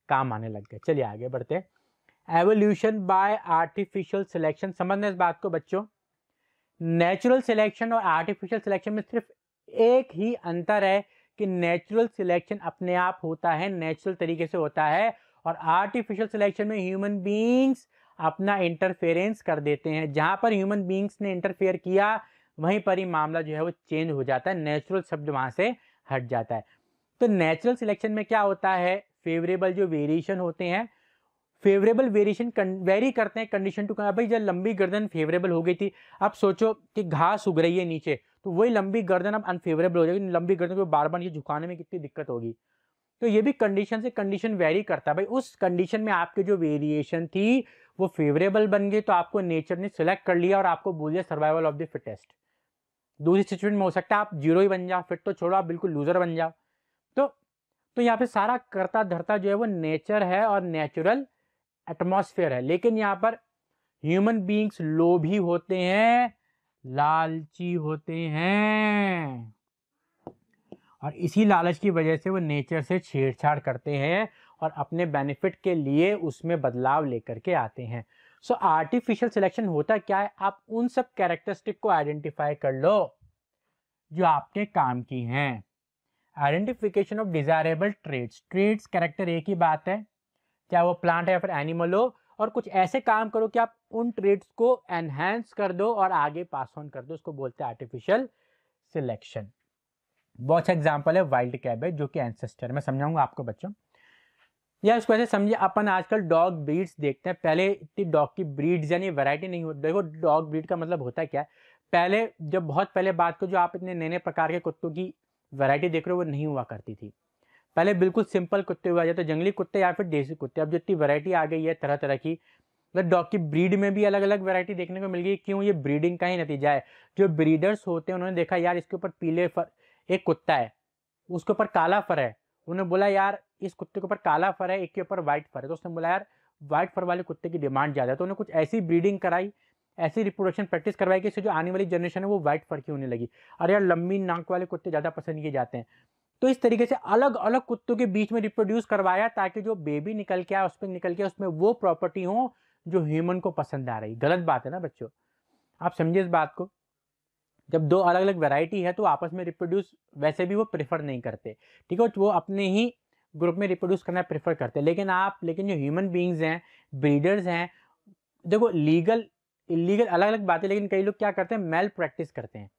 काम आने लग गए। चलिए आगे बढ़ते हैं। एवोल्यूशन बाय आर्टिफिशियल सिलेक्शन, समझना इस बात को बच्चों। नेचुरल सिलेक्शन और आर्टिफिशियल सिलेक्शन में सिर्फ एक ही अंतर है कि नेचुरल सिलेक्शन अपने आप होता है, नेचुरल तरीके से होता है, और आर्टिफिशियल सिलेक्शन में ह्यूमन बीइंग्स अपना इंटरफेरेंस कर देते हैं। जहां पर ह्यूमन बीइंग्स ने इंटरफेयर किया वहीं पर ही मामला जो है वो चेंज हो जाता है, नेचुरल शब्द वहां से हट जाता है। तो नेचुरल सिलेक्शन में क्या होता है, फेवरेबल जो वेरिएशन होते हैं, फेवरेबल वेरिएशन वेरी करते हैं कंडीशन टू। भाई जब लंबी गर्दन फेवरेबल हो गई थी, अब सोचो कि घास उग रही है नीचे, तो वही लंबी गर्दन अब अनफेवरेबल हो जाएगी, लंबी गर्दन को बार बार ये झुकाने में कितनी दिक्कत होगी। तो ये भी कंडीशन से कंडीशन वेरी करता है। भाई उस कंडीशन में आपके जो वेरिएशन थी वो फेवरेबल बन गई, तो आपको नेचर ने सिलेक्ट कर लिया और आपको बोल दिया सर्वाइवल ऑफ द फिटेस्ट। दूसरी सिचुएशन में हो सकता है आप जीरो ही बन जाओ, फिट तो छोड़ो, आप बिल्कुल लूजर बन जाओ। तो यहाँ पे सारा करता धरता जो है वो नेचर है और नेचुरल एटमॉस्फेयर है। लेकिन यहाँ पर ह्यूमन बीइंग्स लोभी होते हैं, लालची होते हैं, और इसी लालच की वजह से वो नेचर से छेड़छाड़ करते हैं और अपने बेनिफिट के लिए उसमें बदलाव लेकर के आते हैं। सो आर्टिफिशियल सिलेक्शन होता क्या है, आप उन सब कैरेक्टरिस्टिक को आइडेंटिफाई कर लो जो आपके काम की हैं। Identification of desirable traits, traits character एक ही बात है, चाहे वो प्लांट है या फिर एनिमल हो, और कुछ ऐसे काम करो कि आप उन ट्रेड्स को एनहांस कर दो और आगे पास ऑन कर दो, उसको बोलते हैं आर्टिफिशियल सिलेक्शन। बहुत अच्छा एग्जांपल है वाइल्ड कैबेज जो कि एंसेस्टर, मैं समझाऊंगा आपको बच्चों। या इसको ऐसे समझिए, अपन आजकल डॉग ब्रीड्स देखते हैं, पहले इतनी डॉग की ब्रीड्स यानी वैरायटी नहीं होती। देखो डॉग ब्रीड का मतलब होता है क्या है, पहले जब बहुत पहले बात को, जो आप इतने नए नए प्रकार के कुत्तों की वैरायटी देख रहे हो वो नहीं हुआ करती थी। पहले बिल्कुल सिंपल कुत्ते हुआ जाते, जंगली कुत्ते या फिर देसी कुत्ते। अब जितनी वैरायटी आ गई है तरह तरह की, मतलब डॉग की ब्रीड में भी अलग अलग वैरायटी देखने को मिल गई। क्यों? ये ब्रीडिंग का ही नतीजा है। जो ब्रीडर्स होते हैं उन्होंने देखा यार इसके ऊपर पीले फर, एक कुत्ता है उसके ऊपर काला फर है, उन्होंने बोला यार इस कुत्ते के ऊपर काला फर है, एक के ऊपर व्हाइट फर है, तो उसने बोला यार व्हाइट फर वाले कुत्ते की डिमांड ज़्यादा है, तो उन्होंने कुछ ऐसी ब्रीडिंग कराई, ऐसी रिप्रोडक्शन प्रैक्टिस करवाई कि इससे जो आने वाली जनरेशन है वो व्हाइट फर की होने लगी। अरे यार लंबी नाक वाले कुत्ते ज़्यादा पसंद किए जाते हैं। तो इस तरीके से अलग अलग कुत्तों के बीच में रिप्रोड्यूस करवाया ताकि जो बेबी निकल के आए उस पर निकल के उसमें वो प्रॉपर्टी हो जो ह्यूमन को पसंद आ रही। गलत बात है ना बच्चों, आप समझिए इस बात को। जब दो अलग अलग वैरायटी है तो आपस में रिप्रोड्यूस वैसे भी वो प्रेफर नहीं करते, ठीक है, वो अपने ही ग्रुप में रिप्रोड्यूस करना प्रेफर करते हैं। लेकिन जो ह्यूमन बींग्स हैं, ब्रीडर्स हैं, देखो लीगल इलीगल अलग अलग बातें, लेकिन कई लोग क्या करते हैं, मेल प्रैक्टिस करते हैं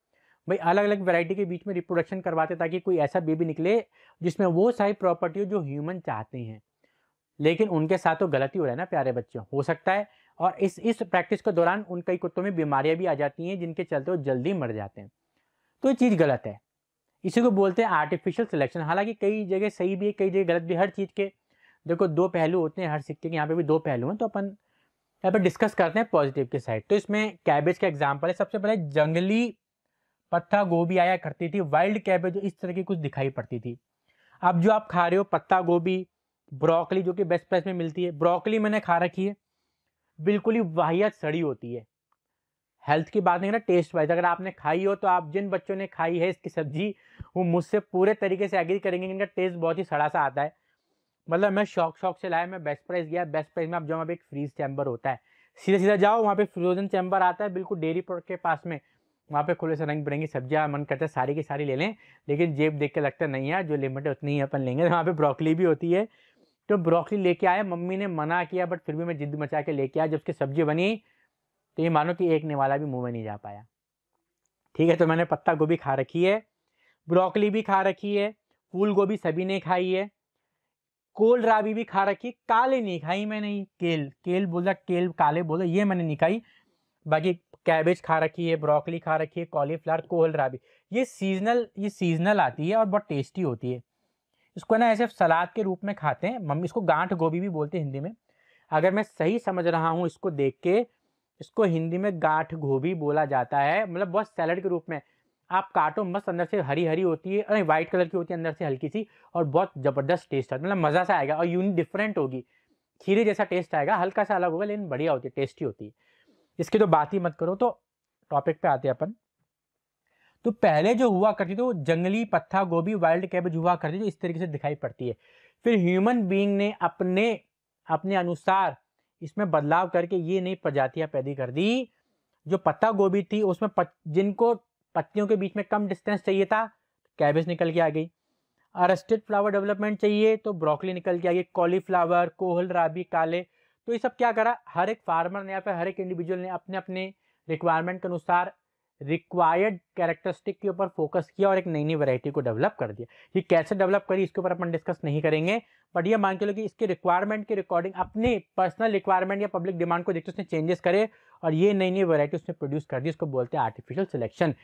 भाई, अलग अलग वैरायटी के बीच में रिप्रोडक्शन करवाते ताकि कोई ऐसा बेबी निकले जिसमें वो सारी प्रॉपर्टी हो जो ह्यूमन चाहते हैं। लेकिन उनके साथ तो गलती हो रहा है ना प्यारे बच्चों, हो सकता है। और इस प्रैक्टिस के दौरान उन कई कुत्तों में बीमारियां भी आ जाती हैं जिनके चलते वो जल्दी मर जाते हैं। तो ये चीज़ गलत है, इसी को बोलते हैं आर्टिफिशियल सिलेक्शन। हालांकि कई जगह सही भी है, कई जगह गलत भी। हर चीज़ के देखो दो पहलू होते हैं, हर सिक्के के यहाँ पे भी दो पहलू हैं, तो अपन यहाँ पे डिस्कस करते हैं पॉजिटिव के साइड। तो इसमें कैबेज का एग्जाम्पल है। सबसे पहले जंगली पत्ता गोभी आया करती थी, वाइल्ड कैबेज इस तरह की कुछ दिखाई पड़ती थी। अब जो आप खा रहे हो पत्ता गोभी, ब्रोकली जो कि बेस्ट प्राइस में मिलती है, ब्रोकली मैंने खा रखी है, बिल्कुल ही वाहियात सड़ी होती है। हेल्थ की बात नहीं ना, टेस्ट वाइज अगर आपने खाई हो तो आप जिन बच्चों ने खाई है इसकी सब्जी वो मुझसे पूरे तरीके से एग्री करेंगे कि इनका टेस्ट बहुत ही सड़ा सा आता है। मतलब मैं शौक से लाया, मैं बेस्ट प्राइस गया, बेस्ट प्राइस में आप जाओ वहाँ पे एक फ्रीज चैम्बर होता है, सीधा सीधा जाओ वहाँ पे फ्रोजन चैम्बर आता है बिल्कुल डेयरी प्रोडक्ट के पास में। वहाँ पे खुले से रंग बिरंगी सब्जियाँ, मन करता है सारी की सारी ले लें, लेकिन जेब देख के लगता नहीं है जो लिमिट है उतनी ही अपन लेंगे। वहाँ पे ब्रोकली भी होती है, तो ब्रोकली लेके आया, मम्मी ने मना किया बट फिर भी मैं जिद मचा के लेके आया। जब उसकी सब्जी बनी तो ये मानो कि एक निवाला भी मुंह में नहीं जा पाया। ठीक है, तो मैंने पत्ता गोभी खा रखी है, ब्रोकली भी खा रखी है, फूल गोभी सभी ने खाई है, कोलराबी भी खा रखी, काले नहीं खाई मैंने। केल केल बोला, केल काले बोला, ये मैंने नहीं खाई। बाकी कैबेज खा रखी है, ब्रोकली खा रखी है, कॉलीफ्लावर, कोलराबी, ये सीजनल आती है और बहुत टेस्टी होती है। इसको ना ऐसे सलाद के रूप में खाते हैं मम्मी, इसको गांठ गोभी भी बोलते हैं हिंदी में। अगर मैं सही समझ रहा हूँ इसको देख के, इसको हिंदी में गांठ गोभी बोला जाता है। मतलब बहुत सैलड के रूप में आप काटो, मस्त, अंदर से हरी हरी होती है, अरे व्हाइट कलर की होती है अंदर से हल्की सी, और बहुत जबरदस्त टेस्ट आता है, मतलब मज़ा सा आएगा और यूनिक डिफरेंट होगी। खीरे जैसा टेस्ट आएगा, हल्का सा अलग होगा लेकिन बढ़िया होती है, टेस्टी होती है। इसकी तो बात ही मत करो। तो टॉपिक पे आते हैं अपन। तो पहले जो हुआ करती थी वो जंगली पत्ता गोभी, वाइल्ड कैबेज हुआ करती थी, इस तरीके से दिखाई पड़ती है। फिर ह्यूमन बीइंग ने अपने अपने अनुसार इसमें बदलाव करके ये नई प्रजातियां पैदा कर दी। जो पत्ता गोभी थी उसमें जिनको पत्तियों के बीच में कम डिस्टेंस चाहिए था, कैबेज निकल के आ गई। अरेस्टेड फ्लावर डेवलपमेंट चाहिए तो ब्रोकली निकल के आ गई, कॉलीफ्लावर, कोहलराबी, काले। तो ये सब क्या करा, हर एक फार्मर ने या फिर हर एक इंडिविजुअल ने अपने अपने रिक्वायरमेंट के अनुसार रिक्वायर्ड कैरेक्टरिस्टिक के ऊपर फोकस किया और एक नई नई वैरायटी को डेवलप कर दिया। ये कैसे डेवलप करी इसके ऊपर अपन डिस्कस नहीं करेंगे, बट ये मान के लो कि इसके रिक्वायरमेंट के रिकॉर्डिंग अपने पर्सनल रिक्वायरमेंट या पब्लिक डिमांड को देखते उसने चेंजेस करे और ये नई नई वैरायटी उसने प्रोड्यूस कर दी। इसको बोलते हैं आर्टिफिशियल सिलेक्शन।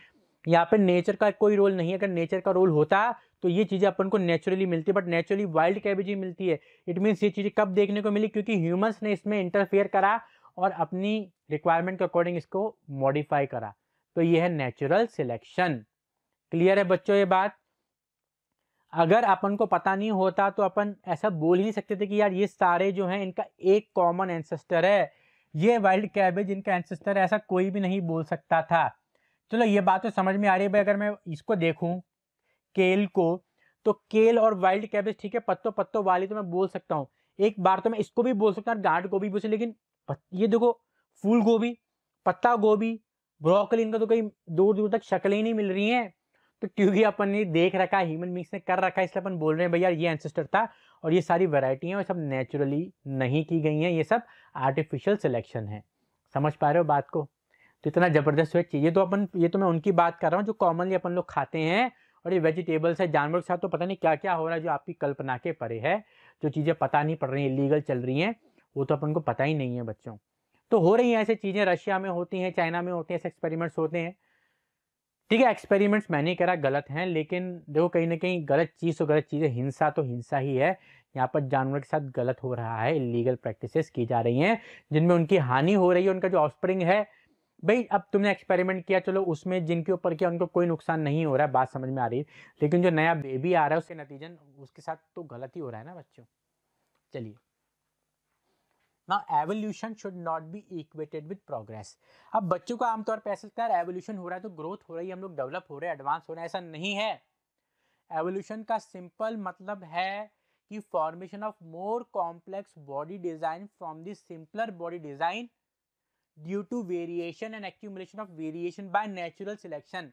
यहाँ पे नेचर का कोई रोल नहीं है, अगर नेचर का रोल होता तो ये चीज़ें अपन को नेचुरली मिलती है, बट नेचुरली वाइल्ड कैबेज ही मिलती है। इट मीन्स ये चीज़ें कब देखने को मिली, क्योंकि ह्यूमंस ने इसमें इंटरफेयर करा और अपनी रिक्वायरमेंट के अकॉर्डिंग इसको मॉडिफाई करा। तो ये है नेचुरल सिलेक्शन। क्लियर है बच्चों ये बात? अगर अपन को पता नहीं होता तो अपन ऐसा बोल ही नहीं सकते थे कि यार ये सारे जो हैं इनका एक कॉमन एंसेस्टर है, ये वाइल्ड कैबेज इनका एंसेस्टर है, ऐसा कोई भी नहीं बोल सकता था। चलो ये बात तो समझ में आ रही है भाई। अगर मैं इसको देखूं केल को, तो केल और वाइल्ड कैबेज ठीक है, पत्तों पत्तों वाली तो मैं बोल सकता हूँ। एक बार तो मैं इसको भी बोल सकता हूँ गांठ गोभी भी से, लेकिन ये देखो फूल गोभी, पत्ता गोभी, ब्रोकली, इनका तो कहीं दूर दूर तक शक्ल ही नहीं मिल रही है। तो क्योंकि अपन ने देख रखा है, ह्यूमन बींग्स ने कर रखा है, इसलिए अपन बोल रहे हैं भैया ये एंसेस्टर था। और ये सारी वैरायटी है, और सब नेचुरली नहीं की गई हैं, ये सब आर्टिफिशियल सिलेक्शन है। समझ पा रहे हो बात को? तो इतना जबरदस्त है चीज़। ये तो मैं उनकी बात कर रहा हूँ जो कॉमनली अपन लोग खाते हैं। और ये वेजिटेबल्स है, जानवर के साथ तो पता नहीं क्या क्या हो रहा है जो आपकी कल्पना के परे है। जो चीज़ें पता नहीं पड़ रही हैं, इलीगल चल रही हैं, वो तो अपन को पता ही नहीं है बच्चों। तो हो रही हैं ऐसी चीज़ें, रशिया में होती हैं, चाइना में होती हैं, ऐसे एक्सपेरिमेंट्स होते हैं। ठीक है, एक्सपेरिमेंट्स मैं नहीं कह रहा गलत हैं, लेकिन देखो कहीं ना कहीं गलत चीज़ तो गलत चीज़ है, हिंसा तो हिंसा ही है। यहाँ पर जानवर के साथ गलत हो रहा है, इलीगल प्रैक्टिसेस की जा रही हैं, जिनमें उनकी हानि हो रही है, उनका जो ऑफस्प्रिंग है। भाई अब तुमने एक्सपेरिमेंट किया, चलो उसमें जिनके ऊपर किया उनको कोई नुकसान नहीं हो रहा है, बात समझ में आ रही है। लेकिन जो नया बेबी आ रहा है उसके नतीजन उसके साथ तो गलत ही हो रहा है ना बच्चों। चलिए, now evolution should not be equated with progress. अब बच्चों को आमतौर पर ऐसा लगता है एवोल्यूशन हो रहा है तो ग्रोथ हो रही है, हम लोग डेवलप हो रहे हैं, एडवांस हो रहे हैं। ऐसा नहीं है। एवोल्यूशन का सिंपल मतलब है कि formation of more complex body design from the simpler body design due to variation and accumulation of variation by natural selection.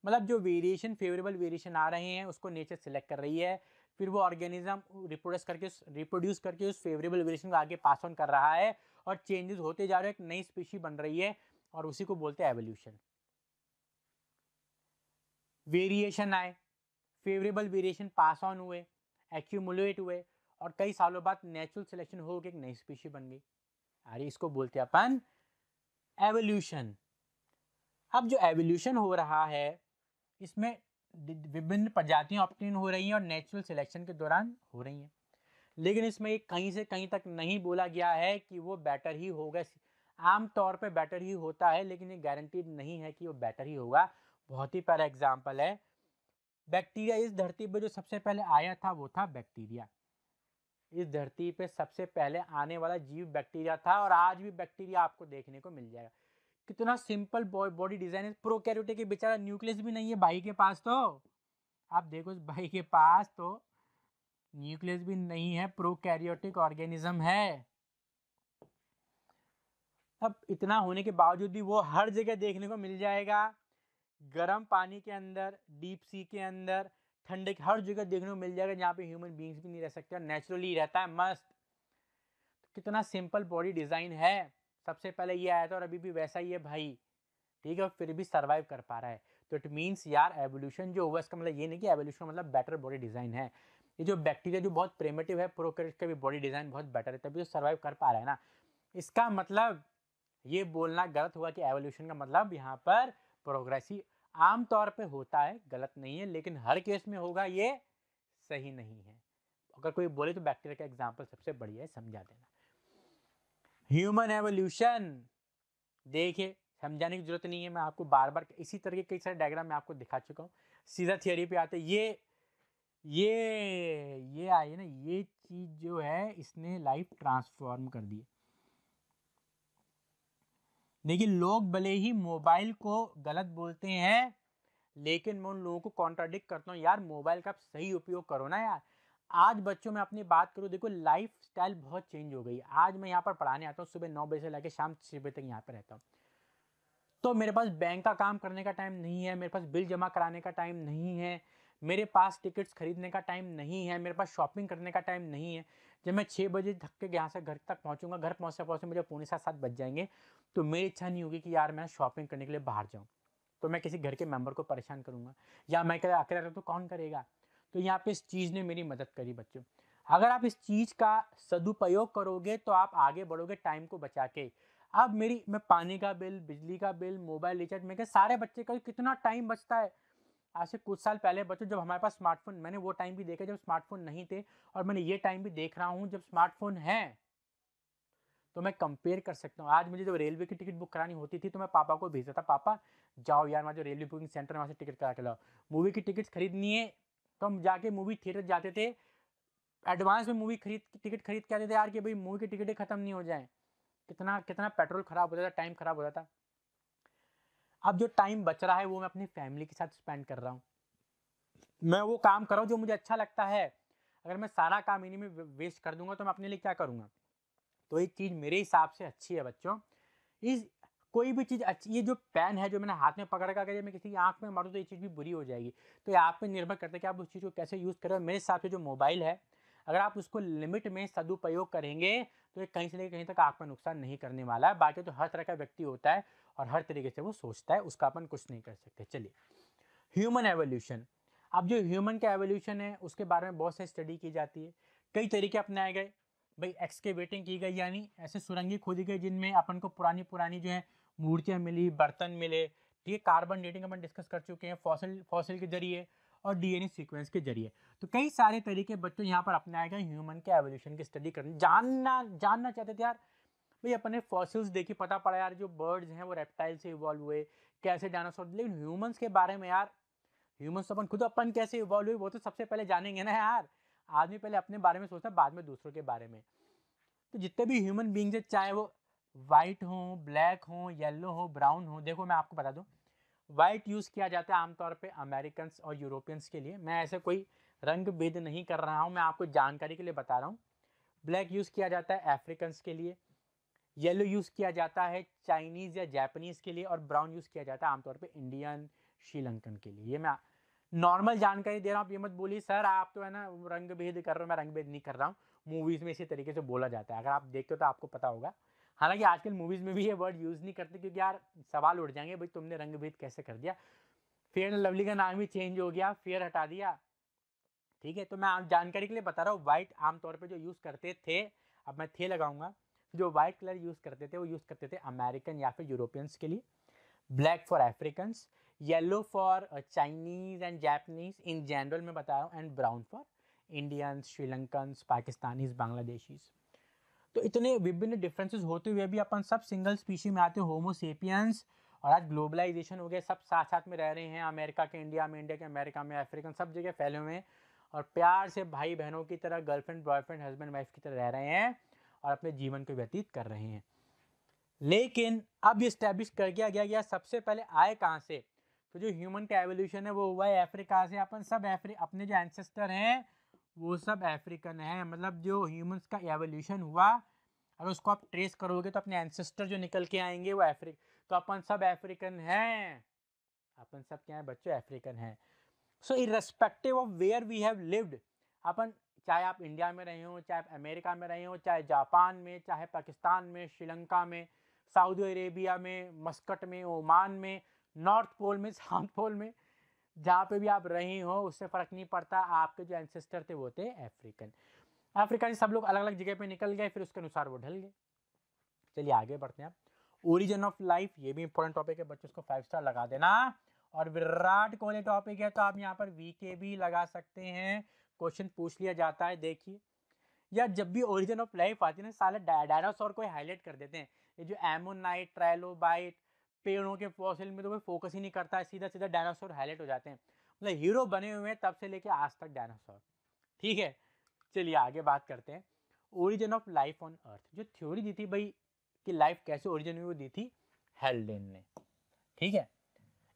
मतलब जो वेरिएशन, फेवरेबल वेरिएशन आ रहे हैं उसको नेचर सिलेक्ट कर रही है, फिर वो ऑर्गेनिज्म रिप्रोड्यूस करके उस फेवरेबल वेरिएशन को आगे पास ऑन कर रहा है, और चेंजेस होते जा रहे हैं, एक नई स्पीशी बन रही है, और उसी को बोलते हैं एवोल्यूशन। वेरिएशन आए, फेवरेबल वेरिएशन पास ऑन हुए, एक्यूमुलेट हुए, और कई सालों बाद नेचुरल सिलेक्शन हो के एक नई स्पीशी बन गई। अरे इसको बोलते हैं अपन एवोल्यूशन। अब जो एवोल्यूशन हो रहा है इसमें विभिन्न प्रजातियां ऑप्टेन हो रही हैं और नेचुरल सिलेक्शन के दौरान हो रही हैं, लेकिन इसमें एक कहीं से कहीं तक नहीं बोला गया है कि वो बेटर ही होगा। आमतौर पे बेटर ही होता है, लेकिन ये गारंटीड नहीं है कि वो बेटर ही होगा। बहुत ही प्यारा एग्जाम्पल है, बैक्टीरिया। इस धरती पे जो सबसे पहले आया था वो था बैक्टीरिया। इस धरती पे सबसे पहले आने वाला जीव बैक्टीरिया था, और आज भी बैक्टीरिया आपको देखने को मिल जाएगा। कितना सिंपल बॉडी डिजाइन है। प्रोकैरियोटिक के बेचारा न्यूक्लियस भी नहीं है भाई के पास, तो आप देखो इस भाई के पास तो न्यूक्लियस भी नहीं है, प्रोकैरियोटिक ऑर्गेनिज्म है। अब इतना होने के बावजूद भी वो हर जगह देखने को मिल जाएगा, गर्म पानी के अंदर, डीप सी के अंदर, ठंडे हर जगह देखने को मिल जाएगा, जहाँ पे ह्यूमन बींग्स भी नहीं रह सकते, नेचुरली रहता है मस्त। तो कितना सिंपल बॉडी डिजाइन है, सबसे पहले ये आया था और अभी भी वैसा ही है भाई। ठीक है, और फिर भी सर्वाइव कर पा रहा है। तो इट मीन्स यार एवोल्यूशन जो हुआ इसका मतलब ये नहीं कि एवोल्यूशन मतलब बेटर बॉडी डिजाइन है। ये जो बैक्टीरिया जो बहुत प्रिमिटिव है, प्रोकैरियोट का भी बॉडी डिजाइन बहुत बेटर है, तभी तो सर्वाइव कर पा रहा है ना। इसका मतलब ये बोलना गलत हुआ कि एवोल्यूशन का मतलब यहाँ पर प्रोग्रेसिव आमतौर पे होता है, गलत नहीं है, लेकिन हर केस में होगा ये सही नहीं है। अगर कोई बोले तो बैक्टीरिया का एग्जाम्पल सबसे बढ़िया है, समझा देना। ह्यूमन एवोल्यूशन देखिए, समझाने की जरूरत नहीं है, मैं आपको बार बार इसी तरह के कई सारे डायग्राम में आपको दिखा चुका हूँ। सीधा थियोरी पे आते, ये आई है ना, ये चीज जो है इसने लाइफ ट्रांसफॉर्म कर दी। देखिए, लोग भले ही मोबाइल को गलत बोलते हैं, लेकिन मैं उन लोगों को कॉन्ट्राडिक्ट करता हूँ, यार मोबाइल का आप सही उपयोग करो ना यार। आज बच्चों में अपनी बात करूँ, देखो लाइफ स्टाइल बहुत चेंज हो गई। आज मैं यहाँ पर पढ़ाने आता हूँ, सुबह 9 बजे से लेकर शाम 6 बजे तक यहाँ पर रहता हूँ। तो मेरे पास बैंक का काम करने का टाइम नहीं है, मेरे पास बिल जमा कराने का टाइम नहीं है, मेरे पास टिकट्स खरीदने का टाइम नहीं है, मेरे पास शॉपिंग करने का टाइम नहीं है। जब मैं 6 बजे थक के यहाँ से घर तक पहुँचूंगा, घर पहुँचते पहुँचते मुझे पौने 7 बज जाएंगे, तो मेरी इच्छा नहीं होगी कि यार मैं शॉपिंग करने के लिए बाहर जाऊँ। तो मैं किसी घर के मेंबर को परेशान करूँगा, या मैं अकेला रहता तो कौन करेगा। तो यहाँ पे इस चीज़ ने मेरी मदद करी बच्चों। अगर आप इस चीज़ का सदुपयोग करोगे तो आप आगे बढ़ोगे टाइम को बचा के। अब मैं पानी का बिल, बिजली का बिल, मोबाइल रिचार्ज, मैं क्या सारे बच्चे का कितना टाइम बचता है। आज से कुछ साल पहले बच्चों जब हमारे पास स्मार्टफोन, मैंने वो टाइम भी देखा जब स्मार्टफोन नहीं थे, और मैंने ये टाइम भी देख रहा हूँ जब स्मार्टफोन है। तो मैं कंपेयर कर सकता हूँ। आज मुझे जब रेलवे की टिकट बुक करानी होती थी तो मैं पापा को भेजता था, पापा जाओ यार वहाँ जो रेलवे बुकिंग सेंटर है वहाँ से टिकट करा के लाओ। मूवी की टिकट खरीदनी है तो हम जाके मूवी थिएटर जाते थे, एडवांस में मूवी टिकट खरीद के आते थे यार कि भाई मूवी की टिकटें खत्म नहीं हो जाए। कितना कितना पेट्रोल खराब होता था, टाइम खराब होता था। अब जो टाइम बच रहा है वो मैं अपनी फैमिली के साथ स्पेंड कर रहा हूँ, मैं वो काम कर रहा हूँ जो मुझे अच्छा लगता है। अगर मैं सारा काम इन्हीं में वेस्ट कर दूंगा तो मैं अपने लिए क्या करूँगा। तो एक चीज़ मेरे हिसाब से अच्छी है बच्चों इस कोई भी चीज़ अच्छी, ये जो पेन है जो मैंने हाथ में पकड़ कर अगर मैं किसी की आँख में मारूँ तो ये चीज़ भी बुरी हो जाएगी। तो ये आप पे निर्भर करता है कि आप उस चीज़ को कैसे यूज़ करें। और मेरे हिसाब से जो मोबाइल है, अगर आप उसको लिमिट में सदुपयोग करेंगे तो ये कहीं से लेकर कहीं तक आपका नुकसान नहीं करने वाला है। बाकी तो हर तरह का व्यक्ति होता है और हर तरीके से वो सोचता है, उसका अपन कुछ नहीं कर सकते। चलिए, ह्यूमन एवोल्यूशन। अब जो ह्यूमन का एवोल्यूशन है उसके बारे में बहुत सारी स्टडी की जाती है, कई तरीके अपनाए गए। भाई एक्सकेवेटिंग की गई, यानी ऐसे सुरंगें खोदी गई जिनमें अपन को पुरानी पुरानी जो है मूर्तियाँ मिली, बर्तन मिले। ठीक है, कार्बन डेटिंग अपन डिस्कस कर चुके हैं, फॉसिल फॉसिल के जरिए और डीएनए सीक्वेंस के जरिए। तो कई सारे तरीके बच्चों यहाँ पर अपनाए गए ह्यूमन के एवोल्यूशन की स्टडी करने। जानना जानना चाहते थे यार, भाई अपन ने फॉसिल्स देखी, पता पड़ा यार जो बर्ड्स हैं वो रेप्टाइल से इवॉल्व हुए, कैसे डायनासोर। लेकिन ह्यूमंस के बारे में यार, ह्यूमंस अपन खुद अपन कैसे इवॉल्व हुए वो तो सबसे पहले जानेंगे ना यार। आदमी पहले अपने बारे में सोचता है, बाद में दूसरों के बारे में। तो जितने भी ह्यूमन बींग्स है, चाहे वो वाइट हो, ब्लैक हो, येलो हो, ब्राउन हो। देखो मैं आपको बता दूं, वाइट यूज़ किया जाता है आमतौर पे अमेरिकन और यूरोपियंस के लिए। मैं ऐसे कोई रंग भेद नहीं कर रहा हूँ, मैं आपको जानकारी के लिए बता रहा हूँ। ब्लैक यूज़ किया जाता है अफ्रीकन्स के लिए, येलो यूज़ किया जाता है चाइनीज़ या जापानीज़ के लिए, और ब्राउन यूज़ किया जाता है आमतौर पे इंडियन, श्रीलंकन के लिए। ये मैं नॉर्मल जानकारी दे रहा हूँ, आप ये मत बोलिए सर आप तो है ना रंग भेद कर रहे हो। मैं रंग भेद नहीं कर रहा हूँ, मूवीज़ में इसी तरीके से बोला जाता है, अगर आप देखते हो तो आपको पता होगा। हालांकि आजकल मूवीज़ में भी ये वर्ड यूज़ नहीं करते, क्योंकि यार सवाल उठ जाएंगे, भाई तुमने रंग भेद कैसे कर दिया, फेयर एंड लवली का नाम ही चेंज हो गया, फेयर हटा दिया। ठीक है, तो मैं आप जानकारी के लिए बता रहा हूँ, व्हाइट आमतौर पे जो यूज़ करते थे, अब मैं थे लगाऊंगा, जो व्हाइट कलर यूज़ करते थे वो यूज़ करते थे अमेरिकन या फिर यूरोपियंस के लिए, black for Africans, yellow for Chinese and Japanese in general मैं बता रहा हूँ, and brown for Indians, Sri Lankans, Pakistanis, Bangladeshis. तो इतने विभिन्न डिफरेंसेस होते हुए भी अपन सब सिंगल स्पीशी में आते हैं, होमोसेपियंस। और आज ग्लोबलाइजेशन हो गया, सब साथ साथ में रह रहे हैं, अमेरिका के इंडिया में, इंडिया के अमेरिका में, अफ्रीकन सब जगह फैले हुए हैं, और प्यार से भाई बहनों की तरह, गर्लफ्रेंड बॉयफ्रेंड हस्बैंड वाइफ की तरह रह रहे हैं और अपने जीवन को व्यतीत कर रहे हैं। लेकिन अब ये स्टैब्लिश कर दिया गया सबसे पहले आए कहाँ से? तो जो ह्यूमन का एवोल्यूशन है वो हुआ है अफ्रीका से। अपन सब अपने जो एंसेस्टर हैं वो सब अफ्रीकन हैं। मतलब जो ह्यूमंस का एवोल्यूशन हुआ, अगर उसको आप ट्रेस करोगे तो अपने एंसेस्टर जो निकल के आएंगे वो तो अपन सब अफ्रीकन हैं। अपन सब क्या है बच्चों? अफ्रीकन हैं। So irrespective of where we have lived, अपन चाहे आप इंडिया में रहे हो, चाहे आप अमेरिका में रहे हो, चाहे जापान में, चाहे पाकिस्तान में, श्रीलंका में, सऊदी अरेबिया में, मस्कट में, ओमान में, नॉर्थ पोल में, साउथ पोल में, जहाँ पे भी आप रहे हो उससे फ़र्क नहीं पड़ता, आपके जो एंसेस्टर थे वो थे अफ्रीकन। अफ्रीका से सब लोग अलग अलग जगह पे निकल गए, फिर उसके अनुसार वो ढल गए। चलिए आगे बढ़ते हैं। ओरिजिन ऑफ लाइफ, ये भी इंपॉर्टेंट टॉपिक है बच्चों, इसको 5 स्टार लगा देना। और विराट कोहली टॉपिक है तो आप यहाँ पर वीके भी लगा सकते हैं, क्वेश्चन पूछ लिया जाता है। देखिए यार, जब भी ओरिजिन ऑफ लाइफ आती है ना, साले डायनासोर को हाईलाइट कर देते हैं। ये जो एमोनाइट, ट्राइलोबाइट, पेड़ों के फॉसिल में तो कोई फोकस ही नहीं करता है, सीधा सीधा डायनासोर हाईलाइट हो जाते हैं। मतलब हीरो बने हुए हैं तब से लेके आज तक डायनासोर। ठीक है, चलिए आगे बात करते हैं। ओरिजिन ऑफ लाइफ ऑन अर्थ, जो थ्योरी दी थी भाई कि लाइफ कैसे ओरिजिन हुई, वो दी थी हेल्डेन ने। ठीक है,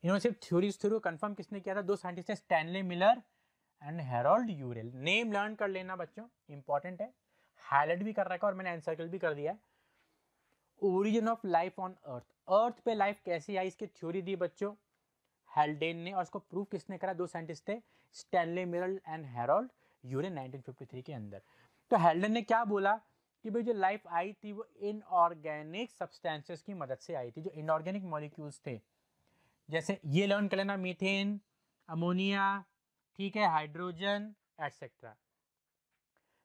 इन्होंने सिर्फ थ्योरी को कंफर्म किसने किया था? दो साइंटिस्ट हैं, Stanley Miller and Harold Euryale. Name learn कर लेना बच्चों, इंपॉर्टेंट है, हाईलाइट भी कर रखा है और मैंने एनसर्कल भी कर दिया है। Origin of life on earth, earth पे लाइफ कैसे आई इसकी थ्योरी दी बच्चों हेल्डेन ने, और इसको प्रूव किसने करा? दो साइंटिस्ट थे, Stanley Miller and Harold Euryale, 1953 के अंदर। तो हेल्डेन ने क्या बोला कि भाई जो लाइफ आई थी वो इनऑर्गेनिक सब्सटेंसेस की मदद से आई थी, जो इनऑर्गेनिक मॉलिक्यूल्स थे। जैसे ये लर्न कर लेना, मीथेन, अमोनिया, ठीक है, hydrogen etcetera.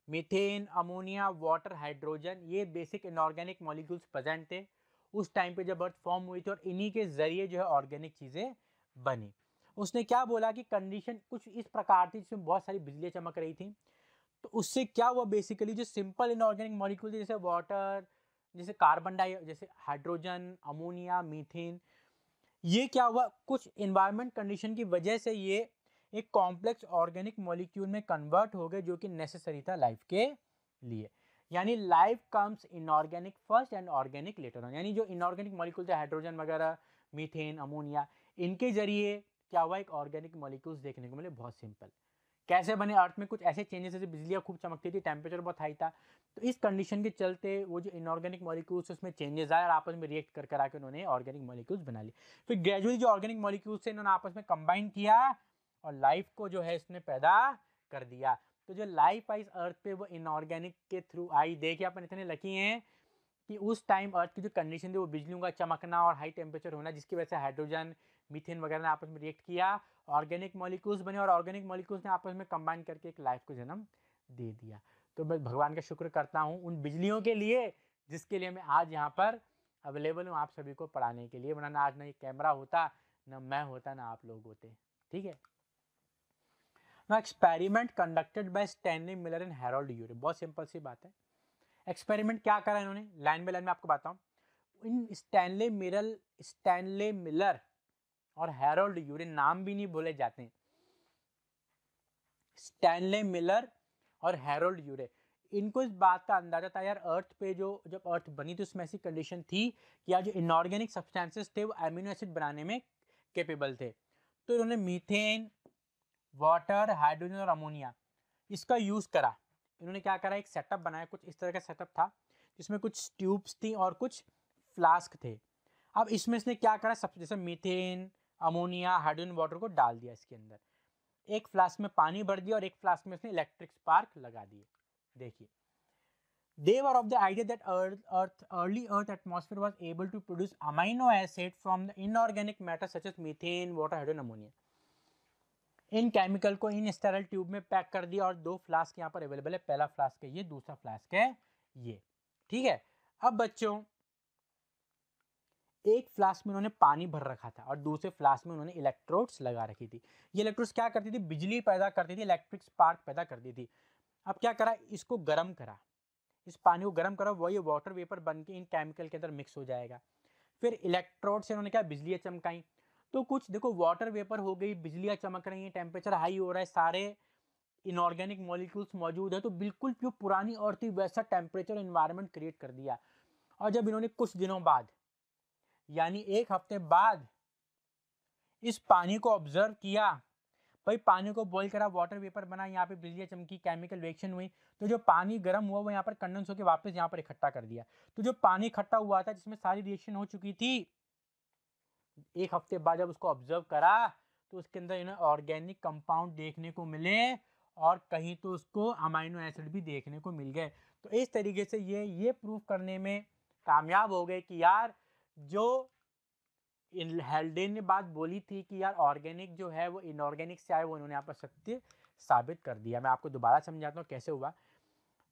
Methane, ammonia, water, hydrogen, ये बेसिक इनऑर्गेनिक मॉलिक्यूल्स प्रेजेंट थे उस टाइम पे जब अर्थ फॉर्म हुई थी, और इन्हीं के जरिए जो है ऑर्गेनिक चीज़ें बनी। उसने क्या बोला कि कंडीशन कुछ इस प्रकार थी जिसमें बहुत सारी बिजलियाँ चमक रही थी। तो उससे क्या हुआ, बेसिकली जो सिंपल इनऑर्गेनिक मॉलिक्यूल जैसे वाटर, जैसे कार्बन जैसे हाइड्रोजन, अमोनिया, मीथेन, ये क्या हुआ, कुछ इन्वायरमेंट कंडीशन की वजह से ये एक कॉम्प्लेक्स ऑर्गेनिक मॉलिक्यूल में कन्वर्ट हो गए, जो कि नेसेसरी था लाइफ के लिए। यानी life comes inorganic first and organic later on. यानी जो इनऑर्गेनिक मॉलिक्यूल थे हाइड्रोजन वगैरह, मीथेन, अमोनिया, इनके जरिए क्या हुआ, एक ऑर्गेनिक मॉलिक्यूल्स देखने को मिले। बहुत सिंपल, कैसे बने, अर्थ में कुछ ऐसे चेंजेस, जैसे बिजलियाँ खूब चमकती थी, टेम्परेचर बहुत हाई था, तो इस कंडीशन के चलते वो जो इनऑर्गेनिक मॉलिक्यूल्स उसमें चेंजेस आए और आपस में रिएक्ट कर कर आके उन्होंने ऑर्गेनिक मॉलिक्यूल्स बना लिए। फिर ग्रेजुअली जो ऑर्गेनिक मॉलिक्यूल्स से इन्होंने आपस में कंबाइन किया और लाइफ को जो है इसने पैदा कर दिया। तो जो लाइफ आई इस अर्थ पे वो इनऑर्गेनिक के थ्रू आई। देखिए अपन इतने लकी हैं कि उस टाइम अर्थ की जो कंडीशन थी वो बिजलियों का चमकना और हाई टेम्परेचर होना, जिसकी वजह से हाइड्रोजन मीथेन वगैरह ने आपस में रिएक्ट किया, ऑर्गेनिक मॉलिक्यूल्स बने और ऑर्गेनिक मॉलिक्यूल्स ने आपस में कंबाइन करके एक लाइफ को जन्म दे दिया। तो मैं भगवान का शुक्र करता हूँ उन बिजलियों के लिए जिसके लिए मैं आज यहाँ पर अवेलेबल हूँ आप सभी को पढ़ाने के लिए, वरना ना आज ना ये कैमरा होता, ना मैं होता, ना आप लोग होते। ठीक है। ना experiment conducted by Stanley Miller and Harold Urey. बहुत सिंपल सी बात है। एक्सपेरिमेंट क्या करा इन्होंने, लाइन बाय लाइन में आपको बताऊं। इन स्टैनले मिलर और हैरोल्ड यूरे, नाम भी नहीं भूले जाते हैं, स्टैनले मिलर और हैरोल्ड यूरे, इनको इस बात का अंदाजा था यार अर्थ पे जो जब अर्थ बनी तो उसमें ऐसी कंडीशन थी कि यार जो इनऑर्गेनिक सब्सटेंसेस थे वो अमीनो एसिड बनाने में कैपेबल थे। तो इन्होंने मीथेन, वाटर, हाइड्रोजन और अमोनिया इसका यूज़ करा। इन्होंने क्या करा, एक सेटअप बनाया, कुछ इस तरह का सेटअप था जिसमें कुछ ट्यूब्स थी और कुछ फ्लास्क थे। अब इसमें इसने क्या करा, सब जैसे मीथेन, अमोनिया, हाइड्रोजन, वाटर को डाल दिया इसके अंदर, एक फ्लास्क में पानी भर दिया और एक फ्लास्क में इसने इलेक्ट्रिक स्पार्क लगा दिए। देखिए, they were of the idea that early earth atmosphere was able to produce amino acid from the inorganic matter such as methane, water, hydrogen, ammonia। In chemical को इन स्टेरल ट्यूब में pack कर दिया और दो flask यहाँ पर available है, पहला फ्लास्क है ये, दूसरा फ्लास्क है ये। ठीक है। अब बच्चों, एक फ्लास्क में उन्होंने पानी भर रखा था और दूसरे फ्लास्क में उन्होंने इलेक्ट्रोड्स लगा रखी थी। ये इलेक्ट्रोड्स क्या करती थी, बिजली पैदा करती थी, इलेक्ट्रिक स्पार्क पैदा करती थी। अब क्या करा, इसको गर्म करा, इस पानी को गर्म करा, वही वाटर वेपर बन के इन केमिकल के अंदर मिक्स हो जाएगा। फिर इलेक्ट्रोड से उन्होंने क्या, बिजलियाँ चमकाई। तो कुछ देखो, वाटर वेपर हो गई, बिजलियाँ चमक रही हैं, टेम्परेचर हाई हो रहा है, सारे इनऑर्गेनिक मॉलिक्यूल्स मौजूद है, तो बिल्कुल जो पुरानी अर्थ थी वैसा टेम्परेचर एनवायरनमेंट क्रिएट कर दिया। और जब इन्होंने कुछ दिनों बाद यानी एक हफ्ते बाद इस पानी को ऑब्जर्व किया, भाई पानी को बॉईल करा, वाटर वेपर बना, यहाँ पे बिजलियाँ चमकी, केमिकल रिएक्शन हुई, तो जो पानी गर्म हुआ वो यहाँ पर कंडेंस होकर वापस यहाँ पर इकट्ठा कर दिया। तो जो पानी इकट्ठा हुआ था जिसमें सारी रिएक्शन हो चुकी थी, एक हफ्ते बाद जब उसको ऑब्जर्व करा तो उसके अंदर इन्हें ऑर्गेनिक कंपाउंड देखने को मिले और कहीं तो उसको अमाइनो एसिड भी देखने को मिल गए। तो इस तरीके से ये प्रूव करने में कामयाब हो गए कि यार जो हेल्डेन ने बात बोली थी कि यार ऑर्गेनिक जो है वो इनऑर्गेनिक से आए, वो इन्होंने यहाँ पर सत्य साबित कर दिया। मैं आपको दोबारा समझाता हूँ कैसे हुआ।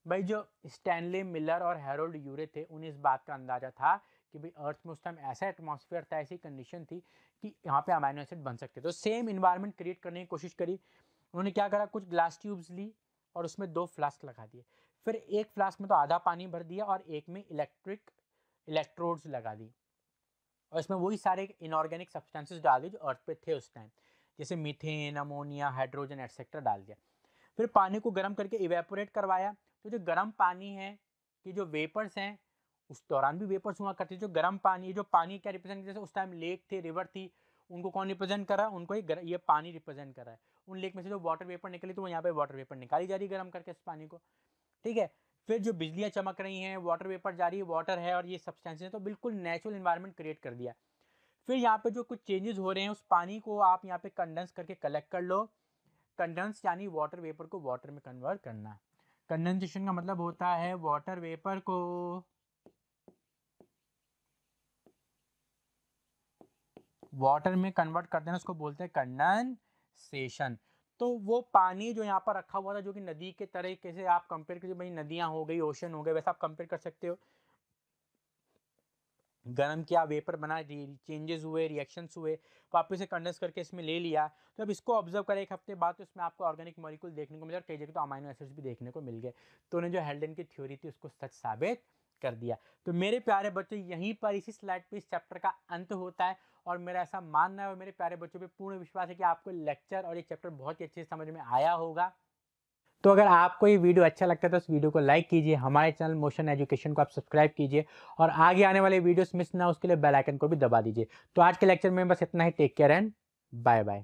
भाई जो स्टैनले मिलर और हैरोल्ड यूरे थे, उन्हें इस बात का अंदाजा था कि भाई अर्थ में उस टाइम ऐसा एटमॉस्फेयर था, ऐसी कंडीशन थी कि यहाँ पे अमाइनो एसिड बन सकते। तो सेम इन्वायरमेंट क्रिएट करने की कोशिश करी। उन्होंने क्या करा, कुछ ग्लास ट्यूब्स ली और उसमें दो फ्लास्क लगा दिए। फिर एक फ्लास्क में तो आधा पानी भर दिया और एक में इलेक्ट्रोड्स लगा दी और इसमें वही सारे इनऑर्गेनिक सब्सटेंसेस डाल दिए जो अर्थ पे थे उस टाइम, जैसे मीथेन, अमोनिया, हाइड्रोजन एक्सेट्रा डाल दिया। फिर पानी को गर्म करके इवेपोरेट करवाया। तो जो गर्म पानी है कि जो वेपर्स हैं, उस दौरान भी वेपर्स हुआ करते, जो गर्म पानी, जो पानी क्या रिप्रेजेंट, जैसे उस टाइम लेक थे, रिवर थी, उनको कौन रिप्रेजेंट कर रहा है, उनको ये पानी रिप्रेजेंट कर रहा है। उन लेक में से जो वाटर वेपर निकली तो वो यहाँ पे वाटर वेपर निकाली जा रही गर्म करके इस पानी को। ठीक है। फिर जो बिजलियाँ चमक रही हैं, वाटर वेपर जा रही है, वाटर है और ये सब्सटेंसेस, तो बिल्कुल नेचुरल इन्वायरमेंट क्रिएट कर दिया। फिर यहाँ पे जो कुछ चेंजेस हो रहे हैं, उस पानी को आप यहाँ पे कंडेंस करके कलेक्ट कर लो। कंडेंस यानी वाटर वेपर को वाटर में कन्वर्ट करना। कंडेंसेशन का मतलब होता है वाटर वेपर को वाटर में कन्वर्ट कर देना, उसको बोलते हैं कंडेंसेशन। तो वो पानी जो यहाँ पर रखा हुआ था, जो कि नदी के तरीके से आप कंपेयर कीजिए, भाई नदियाँ हो गई, ओशन हो गए, वैसा आप कंपेयर कर सकते हो। गर्म किया, वेपर बना, चेंजेस हुए, रिएक्शंस हुए, वापस से कंडेंस करके इसमें ले लिया। तो अब इसको ऑब्जर्व करें एक हफ्ते बाद, तो इसमें आपको ऑर्गेनिक मॉलिक्यूल देखने को मिला और कई जगह तो अमाइनो एसिड्स भी देखने को मिल गए। तो उन्हें जो हेल्डेन की थ्योरी थी उसको सच साबित कर दिया। तो मेरे प्यारे बच्चों, यहीं पर इसी स्लाइड पे इस चैप्टर का अंत होता है और मेरा ऐसा मानना है और मेरे प्यारे बच्चों पे पूर्ण विश्वास है कि आपको लेक्चर और ये चैप्टर बहुत ही अच्छे से समझ में आया होगा। तो अगर आपको ये वीडियो अच्छा लगता है तो इस वीडियो को लाइक कीजिए, हमारे चैनल मोशन एजुकेशन को आप सब्सक्राइब कीजिए और आगे आने वाले वीडियोस मिस ना उसके लिए बेल आइकन को भी दबा दीजिए। तो आज के लेक्चर में बस इतना ही। Take care and bye bye.